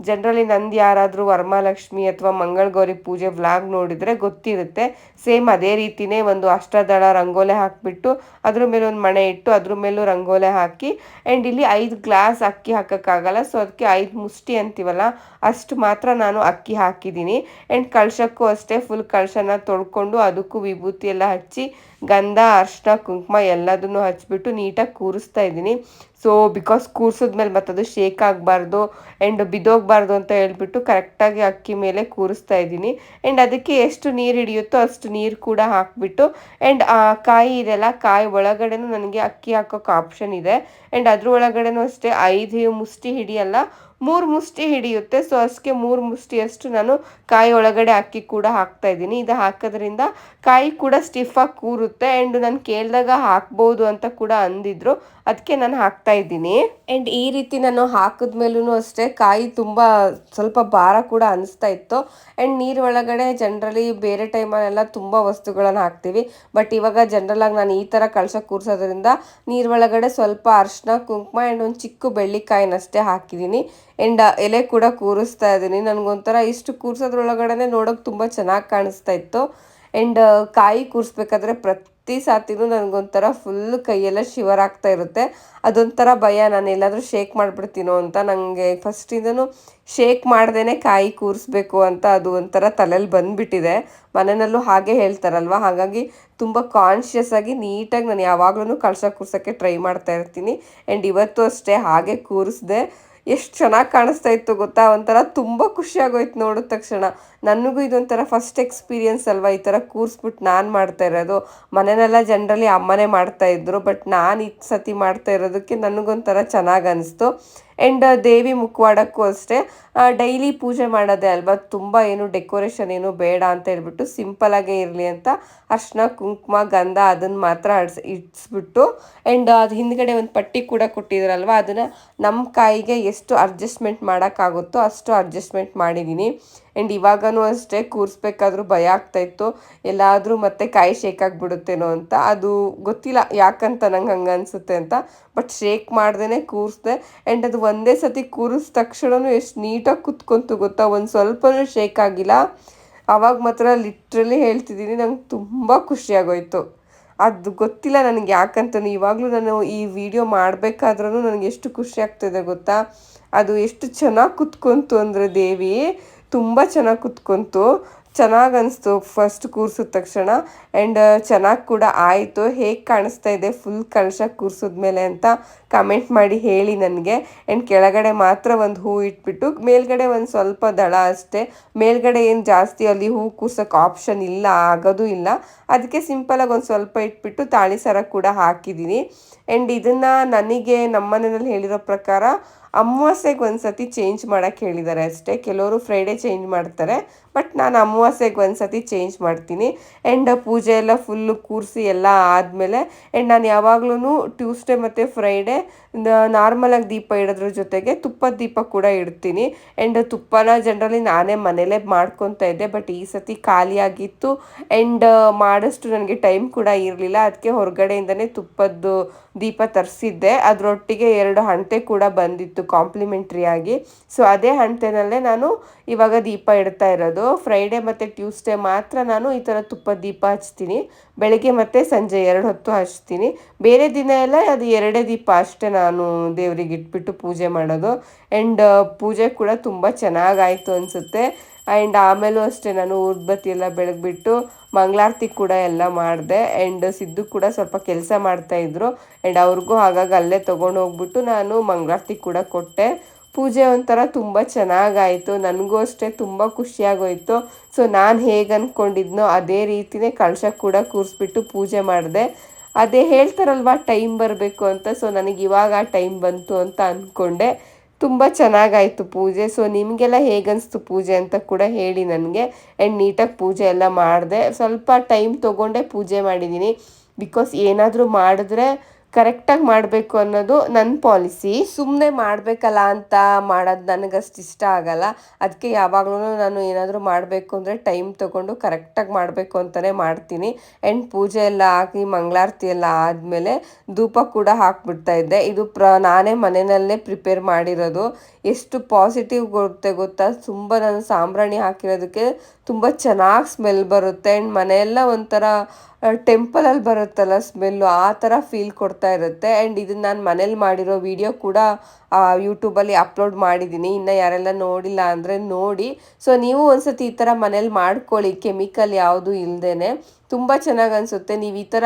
ಜನರಲಿ ನಂದು ಯಾರಾದರೂ ವರಮಹಾಲಕ್ಷ್ಮಿ ಅಥವಾ ಮಂಗಳಗೌರಿ ಪೂಜೆ ವ್ಲಾಗ್ ನೋಡಿದರೆ ಗೊತ್ತಿರುತ್ತೆ. ಸೇಮ್ ಅದೇ ರೀತಿಯೇ ಒಂದು ಅಷ್ಟದಳ ರಂಗೋಲೆ ಹಾಕಿಬಿಟ್ಟು ಅದ್ರ ಮೇಲೆ ಒಂದು ಮಣೆ ಇಟ್ಟು ಅದ್ರ ಮೇಲೂ ರಂಗೋಲೆ ಹಾಕಿ. ಆ್ಯಂಡ್ ಇಲ್ಲಿ 5 ಗ್ಲಾಸ್ ಅಕ್ಕಿ ಹಾಕೋಕ್ಕಾಗಲ್ಲ. ಸೊ ಅದಕ್ಕೆ 5 ಮುಷ್ಟಿ ಅಂತೀವಲ್ಲ ಅಷ್ಟು ಮಾತ್ರ ನಾನು ಅಕ್ಕಿ ಹಾಕಿದ್ದೀನಿ. ಆ್ಯಂಡ್ ಕಳಶಕ್ಕೂ ಅಷ್ಟೇ ಫುಲ್ ಕಳಶನ ತೊಳ್ಕೊಂಡು ಅದಕ್ಕೂ ವಿಭೂತಿ ಎಲ್ಲ ಹಚ್ಚಿ ಗಂಧ ಅರಿಶಿನ ಕುಂಕುಮ ಎಲ್ಲದನ್ನು ಹಚ್ಬಿಟ್ಟು ನೀಟಾಗಿ ಕೂರಿಸ್ತಾ ಇದ್ದೀನಿ. ಸೊ ಬಿಕಾಸ್ ಕೂರಿಸಿದ್ಮೇಲೆ ಮತ್ತು ಅದು ಶೇಕ್ ಆಗಬಾರ್ದು ಆ್ಯಂಡ್ ಬಿದ್ದೋಗಬಾರ್ದು ಅಂತ ಹೇಳ್ಬಿಟ್ಟು ಕರೆಕ್ಟಾಗಿ ಅಕ್ಕಿ ಮೇಲೆ ಕೂರಿಸ್ತಾ ಇದ್ದೀನಿ. ಆ್ಯಂಡ್ ಅದಕ್ಕೆ ಎಷ್ಟು ನೀರು ಹಿಡಿಯುತ್ತೋ ಅಷ್ಟು ನೀರು ಕೂಡ ಹಾಕಿಬಿಟ್ಟು ಆ್ಯಂಡ್ ಆ ಕಾಯಿ ಇದೆಲ್ಲ ಕಾಯಿ ಒಳಗಡೆನೂ ನನಗೆ ಅಕ್ಕಿ ಹಾಕೋಕೆ ಆಪ್ಷನ್ ಇದೆ. ಆ್ಯಂಡ್ ಅದ್ರ ಒಳಗಡೆನೂ ಅಷ್ಟೇ 5 ಮುಷ್ಟಿ ಹಿಡಿಯಲ್ಲ, 3 ಮುಷ್ಟಿ ಹಿಡಿಯುತ್ತೆ. ಸೊ ಅಷ್ಟಕ್ಕೆ 3 ಮುಷ್ಟಿಯಷ್ಟು ನಾನು ಕಾಯಿ ಒಳಗಡೆ ಅಕ್ಕಿ ಕೂಡ ಹಾಕ್ತಾ ಇದ್ದೀನಿ. ಇದು ಹಾಕೋದ್ರಿಂದ ಕಾಯಿ ಕೂಡ ಸ್ಟಿಫಾಗಿ ಕೂರುತ್ತೆ. ಆ್ಯಂಡ್ ನಾನು ಕೇಳಿದಾಗ ಹಾಕ್ಬೋದು ಅಂತ ಕೂಡ ಅಂದಿದ್ರು, ಅದಕ್ಕೆ ನಾನು ಹಾಕ್ತಾ ಇದ್ದೀನಿ. ಆ್ಯಂಡ್ ಈ ರೀತಿ ನಾನು ಹಾಕಿದ್ಮೇಲೂ ಅಷ್ಟೇ ಕಾಯಿ ತುಂಬ ಸ್ವಲ್ಪ ಭಾರ ಕೂಡ ಅನಿಸ್ತಾ ಇತ್ತು. ಆ್ಯಂಡ್ ನೀರು ಒಳಗಡೆ ಜನರಲಿ ಬೇರೆ ಟೈಮಲ್ಲೆಲ್ಲ ತುಂಬ ವಸ್ತುಗಳನ್ನು ಹಾಕ್ತೀವಿ, ಬಟ್ ಇವಾಗ ಜನರಲಾಗಿ ನಾನು ಈ ಥರ ಕಳಶ ಕೂರಿಸೋದ್ರಿಂದ ನೀರು ಒಳಗಡೆ ಸ್ವಲ್ಪ ಅರಿಶಿನ ಕುಂಕುಮ ಆ್ಯಂಡ್ ಒಂದು ಚಿಕ್ಕ ಬೆಳ್ಳಿಕಾಯಿನಷ್ಟೇ ಹಾಕಿದ್ದೀನಿ. ಆ್ಯಂಡ್ ಎಲೆ ಕೂಡ ಕೂರಿಸ್ತಾ ಇದ್ದೀನಿ. ನನಗೊಂಥರ ಇಷ್ಟು ಕೂರಿಸೋದ್ರೊಳಗಡೆ ನೋಡೋಕೆ ತುಂಬ ಚೆನ್ನಾಗಿ ಕಾಣಿಸ್ತಾ ಇತ್ತು. ಆ್ಯಂಡ್ ಕಾಯಿ ಕೂರಿಸ್ಬೇಕಾದ್ರೆ ಪ್ರತಿ ಸಾತಿನೂ ನನಗೊಂಥರ ಫುಲ್ ಕೈಯೆಲ್ಲ ಶಿವರ್ ಆಗ್ತಾ ಇರುತ್ತೆ. ಅದೊಂಥರ ಭಯ, ನಾನು ಎಲ್ಲಾದರೂ ಶೇಕ್ ಮಾಡಿಬಿಡ್ತೀನೋ ಅಂತ. ನನಗೆ ಫಸ್ಟಿಂದನೂ ಶೇಕ್ ಮಾಡ್ದೇ ಕಾಯಿ ಕೂರಿಸ್ಬೇಕು ಅಂತ ಅದು ಒಂಥರ ತಲೆಯಲ್ಲಿ ಬಂದುಬಿಟ್ಟಿದೆ. ಮನೆಯಲ್ಲೂ ಹಾಗೆ ಹೇಳ್ತಾರಲ್ವ, ಹಾಗಾಗಿ ತುಂಬ ಕಾನ್ಷಿಯಸ್ ಆಗಿ ನೀಟಾಗಿ ನಾನು ಯಾವಾಗಲೂ ಕಳಶ ಕೂರ್ಸೋಕ್ಕೆ ಟ್ರೈ ಮಾಡ್ತಾ ಇರ್ತೀನಿ. ಆ್ಯಂಡ್ ಇವತ್ತು ಅಷ್ಟೇ ಹಾಗೆ ಕೂರಿಸ್ದೆ. ಎಷ್ಟು ಚೆನ್ನಾಗಿ ಕಾಣಿಸ್ತಾ ಇತ್ತು ಗೊತ್ತಾ, ಒಂಥರ ತುಂಬ ಖುಷಿಯಾಗೋಯ್ತು ನೋಡಿದ ತಕ್ಷಣ. ನನಗೂ ಇದೊಂಥರ ಫಸ್ಟ್ ಎಕ್ಸ್ಪೀರಿಯನ್ಸ್ ಅಲ್ವಾ ಈ ಥರ ಕೂರಿಸ್ಬಿಟ್ಟು ನಾನು ಮಾಡ್ತಾ ಇರೋದು. ಮನೆಯಲ್ಲೆಲ್ಲ ಜನರಲಿ ಅಮ್ಮನೇ ಮಾಡ್ತಾಯಿದ್ರು, ಬಟ್ ನಾನು ಈ ಸತಿ ಮಾಡ್ತಾ ಇರೋದಕ್ಕೆ ನನಗೊಂಥರ ಚೆನ್ನಾಗಿ ಅನಿಸ್ತು. ಆ್ಯಂಡ್ ದೇವಿ ಮುಖವಾಡಕ್ಕೂ ಅಷ್ಟೇ ಡೈಲಿ ಪೂಜೆ ಮಾಡೋದೇ ಅಲ್ವಾ, ತುಂಬ ಏನು ಡೆಕೋರೇಷನ್ ಏನು ಬೇಡ ಅಂತ ಹೇಳ್ಬಿಟ್ಟು ಸಿಂಪಲಾಗೇ ಇರಲಿ ಅಂತ ಅರ್ಶಿನ ಕುಂಕುಮ ಗಂಧ ಅದನ್ನು ಮಾತ್ರ ಇಡಿಸ್ಬಿಟ್ಟು ಆ್ಯಂಡ್ ಅದು ಹಿಂದ್ಗಡೆ ಒಂದು ಪಟ್ಟಿ ಕೂಡ ಕೊಟ್ಟಿದ್ರಲ್ವ, ಅದನ್ನು ನಮ್ಮ ಕಾಯಿಗೆ ಎಷ್ಟು ಅಡ್ಜಸ್ಟ್ಮೆಂಟ್ ಮಾಡೋಕ್ಕಾಗುತ್ತೋ ಅಷ್ಟು ಅಡ್ಜಸ್ಟ್ಮೆಂಟ್ ಮಾಡಿದ್ದೀನಿ. ಆ್ಯಂಡ್ ಇವಾಗನೂ ಅಷ್ಟೇ ಕೂರಿಸ್ಬೇಕಾದ್ರೂ ಭಯ ಆಗ್ತಾಯಿತ್ತು, ಎಲ್ಲಾದರೂ ಮತ್ತೆ ಕಾಯಿ ಶೇಕ್ ಆಗಿಬಿಡುತ್ತೇನೋ ಅಂತ. ಅದು ಗೊತ್ತಿಲ್ಲ ಯಾಕಂತ ನಂಗೆ ಹಂಗೆ ಅನಿಸುತ್ತೆ ಅಂತ, ಬಟ್ ಶೇಕ್ ಮಾಡ್ದೇ ಕೂರಿಸ್ದೆ. ಆ್ಯಂಡ್ ಅದು ಒಂದೇ ಸತಿ ಕೂರಿಸಿದ ತಕ್ಷಣವೂ ಎಷ್ಟು ನೀಟಾಗಿ ಕುತ್ಕೊಂತು ಗೊತ್ತಾ, ಒಂದು ಸ್ವಲ್ಪನೂ ಶೇಕ್ ಆಗಿಲ್ಲ. ಆವಾಗ ಮಾತ್ರ ಲಿಟ್ರಲಿ ಹೇಳ್ತಿದ್ದೀನಿ, ನಂಗೆ ತುಂಬ ಖುಷಿಯಾಗೋಯ್ತು. ಅದು ಗೊತ್ತಿಲ್ಲ ನನಗೆ ಯಾಕಂತನೂ. ಇವಾಗಲೂ ನಾನು ಈ ವಿಡಿಯೋ ಮಾಡಬೇಕಾದ್ರೂ ನನಗೆ ಎಷ್ಟು ಖುಷಿ ಆಗ್ತಿದೆ ಗೊತ್ತಾ. ಅದು ಎಷ್ಟು ಚೆನ್ನಾಗಿ ಕುತ್ಕೊಂತು ಅಂದರೆ ದೇವಿ ತುಂಬ ಚೆನ್ನಾಗಿ ಕುತ್ಕೊಂತು, ಚೆನ್ನಾಗಿ ಅನಿಸ್ತು ಫಸ್ಟ್ ಕೂರಿಸಿದ ತಕ್ಷಣ. ಆ್ಯಂಡ್ ಚೆನ್ನಾಗಿ ಕೂಡ ಆಯಿತು. ಹೇಗೆ ಕಾಣಿಸ್ತಾ ಇದೆ ಫುಲ್ ಕಳಶ ಕೂರಿಸಿದ್ಮೇಲೆ ಅಂತ ಕಮೆಂಟ್ ಮಾಡಿ ಹೇಳಿ ನನಗೆ. ಆ್ಯಂಡ್ ಕೆಳಗಡೆ ಮಾತ್ರ ಒಂದು ಹೂ ಇಟ್ಬಿಟ್ಟು ಮೇಲ್ಗಡೆ ಒಂದು ಸ್ವಲ್ಪ ದಳ ಅಷ್ಟೇ, ಮೇಲ್ಗಡೆ ಏನು ಜಾಸ್ತಿ ಅಲ್ಲಿ ಹೂ ಕೂರ್ಸೋಕ್ಕೆ ಆಪ್ಷನ್ ಇಲ್ಲ, ಆಗೋದು ಇಲ್ಲ. ಅದಕ್ಕೆ ಸಿಂಪಲಾಗಿ ಒಂದು ಸ್ವಲ್ಪ ಇಟ್ಬಿಟ್ಟು ತಾಳಿ ಸರ ಕೂಡ ಹಾಕಿದ್ದೀನಿ. ಆ್ಯಂಡ್ ಇದನ್ನು ನನಗೆ ನಮ್ಮ ಮನೆಯಲ್ಲಿ ಹೇಳಿರೋ ಪ್ರಕಾರ ಅಮಾವಾಸ್ಯೆಗೆ ಒಂದು ಸತಿ ಚೇಂಜ್ ಮಾಡೋಕ್ಕೆ ಹೇಳಿದ್ದಾರೆ ಅಷ್ಟೇ. ಕೆಲವರು ಫ್ರೈಡೇ ಚೇಂಜ್ ಮಾಡ್ತಾರೆ, ಬಟ್ ನಾನು ಅಮಾವಾಸ್ಯೆಗೆ ಒಂದು ಸತಿ ಚೇಂಜ್ ಮಾಡ್ತೀನಿ. ಆ್ಯಂಡ್ ಪೂಜೆ ಎಲ್ಲ ಫುಲ್ಲು ಕೂರಿಸಿ ಎಲ್ಲ ಆದಮೇಲೆ ಆ್ಯಂಡ್ ನಾನು ಯಾವಾಗ್ಲೂ ಟ್ಯೂಸ್ಡೇ ಮತ್ತು ಫ್ರೈಡೇ ನಾರ್ಮಲಾಗಿ ದೀಪ ಇಡೋದ್ರ ಜೊತೆಗೆ ತುಪ್ಪದ ದೀಪ ಕೂಡ ಇಡ್ತೀನಿ. ಆ್ಯಂಡ್ ತುಪ್ಪನ ಜನರಲಿ ನಾನೇ ಮನೇಲೇ ಮಾಡ್ಕೊತಾ ಇದ್ದೆ, ಬಟ್ ಈ ಸತಿ ಖಾಲಿಯಾಗಿತ್ತು. ಆ್ಯಂಡ್ ಮಾಡೋಷ್ಟು ನನಗೆ ಟೈಮ್ ಕೂಡ ಇರಲಿಲ್ಲ, ಅದಕ್ಕೆ ಹೊರಗಡೆಯಿಂದನೇ ತುಪ್ಪದ್ದು ದೀಪ ತರಿಸಿದ್ದೆ. ಅದರೊಟ್ಟಿಗೆ 2 ಹಣತೆ ಕೂಡ ಬಂದಿತ್ತು ಕಾಂಪ್ಲಿಮೆಂಟ್ರಿಯಾಗಿ. ಸೊ ಅದೇ ಹಣತೆನಲ್ಲೇ ನಾನು ಇವಾಗ ದೀಪ ಇಡ್ತಾ ಇರೋದು. ಫ್ರೈಡೇ ಮತ್ತು ಟ್ಯೂಸ್ಡೇ ಮಾತ್ರ ನಾನು ಈ ಥರ ತುಪ್ಪದ ದೀಪ ಹಚ್ತೀನಿ, ಬೆಳಗ್ಗೆ ಮತ್ತು ಸಂಜೆ 2 ಹೊತ್ತು ಹಚ್ತೀನಿ. ಬೇರೆ ದಿನ ಎಲ್ಲ ಅದು 2 ದೀಪ ಅಷ್ಟೇ ನಾನು ದೇವ್ರಿಗೆ ಇಟ್ಬಿಟ್ಟು ಪೂಜೆ ಮಾಡೋದು. ಆ್ಯಂಡ್ ಪೂಜೆ ಕೂಡ ತುಂಬ ಚೆನ್ನಾಗಾಯಿತು ಅನಿಸುತ್ತೆ. ಆ್ಯಂಡ್ ಆಮೇಲೂ ಅಷ್ಟೇ ನಾನು ಊದ್ಬತ್ತಿ ಎಲ್ಲ ಬೆಳಗ್ಬಿಟ್ಟು ಮಂಗಳಾರತಿ ಕೂಡ ಎಲ್ಲ ಮಾಡಿದೆ. ಆ್ಯಂಡ್ ಸಿದ್ದು ಕೂಡ ಸ್ವಲ್ಪ ಕೆಲಸ ಮಾಡ್ತಾಯಿದ್ರು, ಆ್ಯಂಡ್ ಅವ್ರಿಗೂ ಹಾಗಾಗಿ ಅಲ್ಲೇ ತೊಗೊಂಡು ಹೋಗ್ಬಿಟ್ಟು ನಾನು ಮಂಗಳಾರತಿ ಕೂಡ ಕೊಟ್ಟೆ. ಪೂಜೆ ಒಂಥರ ತುಂಬ ಚೆನ್ನಾಗಾಯಿತು, ನನಗೂ ಅಷ್ಟೇ ತುಂಬ ಖುಷಿಯಾಗೋಯಿತು. ಸೊ ನಾನು ಹೇಗೆ ಅಂದ್ಕೊಂಡಿದ್ನೋ ಅದೇ ರೀತಿಯೇ ಕಳಶ ಕೂಡ ಕೂರಿಸ್ಬಿಟ್ಟು ಪೂಜೆ ಮಾಡಿದೆ. ಅದೇ ಹೇಳ್ತಾರಲ್ವ ಟೈಮ್ ಬರಬೇಕು ಅಂತ, ಸೊ ನನಗೆ ಇವಾಗ ಆ ಟೈಮ್ ಬಂತು ಅಂತ ಅಂದ್ಕೊಂಡೆ. ತುಂಬ ಚೆನ್ನಾಗಾಯಿತು ಪೂಜೆ. ಸೊ ನಿಮಗೆಲ್ಲ ಹೇಗನ್ನಿಸ್ತು ಪೂಜೆ ಅಂತ ಕೂಡ ಹೇಳಿ ನನಗೆ. ಆ್ಯಂಡ್ ನೀಟಾಗಿ ಪೂಜೆ ಎಲ್ಲ ಮಾಡಿದೆ, ಸ್ವಲ್ಪ ಟೈಮ್ ತೊಗೊಂಡೆ ಪೂಜೆ ಮಾಡಿದ್ದೀನಿ. ಬಿಕಾಸ್ ಏನಾದರೂ ಮಾಡಿದ್ರೆ ಕರೆಕ್ಟಾಗಿ ಮಾಡಬೇಕು ಅನ್ನೋದು ನನ್ನ ಪಾಲಿಸಿ. ಸುಮ್ಮನೆ ಮಾಡಬೇಕಲ್ಲ ಅಂತ ಮಾಡೋದು ನನಗಷ್ಟು ಇಷ್ಟ ಆಗಲ್ಲ. ಅದಕ್ಕೆ ಯಾವಾಗಲೂ ನಾನು ಏನಾದರೂ ಮಾಡಬೇಕು ಅಂದರೆ ಟೈಮ್ ತೊಗೊಂಡು ಕರೆಕ್ಟಾಗಿ ಮಾಡಬೇಕು ಅಂತಲೇ ಮಾಡ್ತೀನಿ. ಆ್ಯಂಡ್ ಪೂಜೆ ಎಲ್ಲ ಆಗಿ ಮಂಗಳಾರತಿ ಎಲ್ಲ ಆದಮೇಲೆ ಧೂಪ ಕೂಡ ಹಾಕ್ಬಿಡ್ತಾ ಇದ್ದೆ. ಇದು ನಾನೇ ಮನೆಯಲ್ಲೇ ಪ್ರಿಪೇರ್ ಮಾಡಿರೋದು. ಎಷ್ಟು ಪಾಸಿಟಿವ್ ಗೊತ್ತಾ, ತುಂಬ ನಾನು ಸಾಂಬ್ರಾಣಿ ಹಾಕಿರೋದಕ್ಕೆ ತುಂಬ ಚೆನ್ನಾಗಿ ಸ್ಮೆಲ್ ಬರುತ್ತೆ. ಆ್ಯಂಡ್ ಮನೆಯೆಲ್ಲ ಒಂಥರ ಟೆಂಪಲಲ್ಲಿ ಬರುತ್ತಲ್ಲ ಸ್ಮೆಲ್ಲು, ಆ ಥರ ಫೀಲ್ ಕೊಡ್ತಾ ಇರುತ್ತೆ. ಆ್ಯಂಡ್ ಇದನ್ನು ನಾನು ಮನೇಲಿ ಮಾಡಿರೋ ವಿಡಿಯೋ ಕೂಡ ಯೂಟ್ಯೂಬಲ್ಲಿ ಅಪ್ಲೋಡ್ ಮಾಡಿದ್ದೀನಿ. ಇನ್ನು ಯಾರೆಲ್ಲ ನೋಡಿಲ್ಲ ಅಂದರೆ ನೋಡಿ. ಸೊ ನೀವು ಒಂದ್ಸತಿ ಈ ಥರ ಮನೇಲಿ ಮಾಡ್ಕೊಳ್ಳಿ, ಕೆಮಿಕಲ್ ಯಾವುದು ಇಲ್ಲದೇ ತುಂಬ ಚೆನ್ನಾಗಿ ಅನಿಸುತ್ತೆ. ನೀವು ಈ ಥರ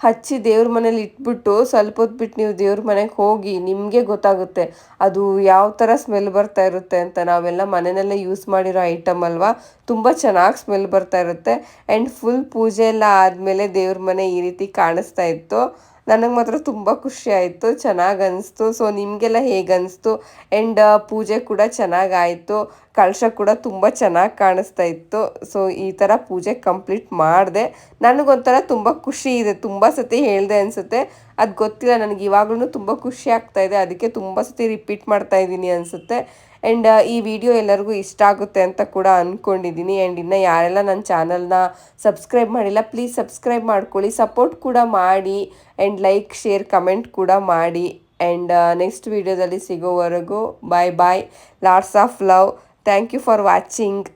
ಹಚ್ಚಿ ದೇವ್ರ ಮನೇಲಿ ಇಟ್ಬಿಟ್ಟು ಸ್ವಲ್ಪ ಹೊತ್ತು ಬಿಟ್ಟು ನೀವು ದೇವ್ರ ಮನೆಗೆ ಹೋಗಿ ನಿಮಗೆ ಗೊತ್ತಾಗುತ್ತೆ ಅದು ಯಾವ ಥರ ಸ್ಮೆಲ್ ಬರ್ತಾ ಇರುತ್ತೆ ಅಂತ. ನಾವೆಲ್ಲ ಮನೆಯಲ್ಲೇ ಯೂಸ್ ಮಾಡಿರೋ ಐಟಮ್ ಅಲ್ವಾ, ತುಂಬ ಚೆನ್ನಾಗಿ ಸ್ಮೆಲ್ ಬರ್ತಾ ಇರುತ್ತೆ. ಆ್ಯಂಡ್ ಫುಲ್ ಪೂಜೆ ಎಲ್ಲ ಆದಮೇಲೆ ದೇವ್ರ ಮನೆ ಈ ರೀತಿ ಕಾಣಿಸ್ತಾ ಇತ್ತು. ನನಗೆ ಮಾತ್ರ ತುಂಬ ಖುಷಿ ಆಯಿತು, ಚೆನ್ನಾಗಿ ಅನಿಸ್ತು. ಸೊ ನಿಮಗೆಲ್ಲ ಹೇಗೆ ಅನಿಸ್ತು? ಆ್ಯಂಡ್ ಪೂಜೆ ಕೂಡ ಚೆನ್ನಾಗಾಯಿತು, ಕಳಶ ಕೂಡ ತುಂಬ ಚೆನ್ನಾಗಿ ಕಾಣಿಸ್ತಾ ಇತ್ತು. ಸೊ ಈ ಥರ ಪೂಜೆ ಕಂಪ್ಲೀಟ್ ಮಾಡಿದೆ. ನನಗೊಂಥರ ತುಂಬ ಖುಷಿ ಇದೆ, ತುಂಬ ಸತಿ ಹೇಳಿದೆ ಅನಿಸುತ್ತೆ, ಅದು ಗೊತ್ತಿಲ್ಲ ನನಗೆ. ಇವಾಗಲೂ ತುಂಬ ಖುಷಿ ಆಗ್ತಾ ಇದೆ, ಅದಕ್ಕೆ ತುಂಬ ಸತಿ ರಿಪೀಟ್ ಮಾಡ್ತಾ ಇದ್ದೀನಿ ಅನಿಸುತ್ತೆ. ಆ್ಯಂಡ್ ಈ ವಿಡಿಯೋ ಎಲ್ಲರಿಗೂ ಇಷ್ಟ ಆಗುತ್ತೆ ಅಂತ ಕೂಡ ಅಂದ್ಕೊಂಡಿದ್ದೀನಿ. ಆ್ಯಂಡ್ ಇನ್ನು ಯಾರೆಲ್ಲ ನನ್ನ ಚಾನಲ್ನ ಸಬ್ಸ್ಕ್ರೈಬ್ ಮಾಡಿಲ್ಲ, ಪ್ಲೀಸ್ ಸಬ್ಸ್ಕ್ರೈಬ್ ಮಾಡ್ಕೊಳ್ಳಿ, ಸಪೋರ್ಟ್ ಕೂಡ ಮಾಡಿ. ಆ್ಯಂಡ್ ಲೈಕ್, ಶೇರ್, ಕಮೆಂಟ್ ಕೂಡ ಮಾಡಿ. ಆ್ಯಂಡ್ ನೆಕ್ಸ್ಟ್ ವಿಡಿಯೋದಲ್ಲಿ ಸಿಗೋವರೆಗೂ bye bye. Lots of love. Thank you for watching.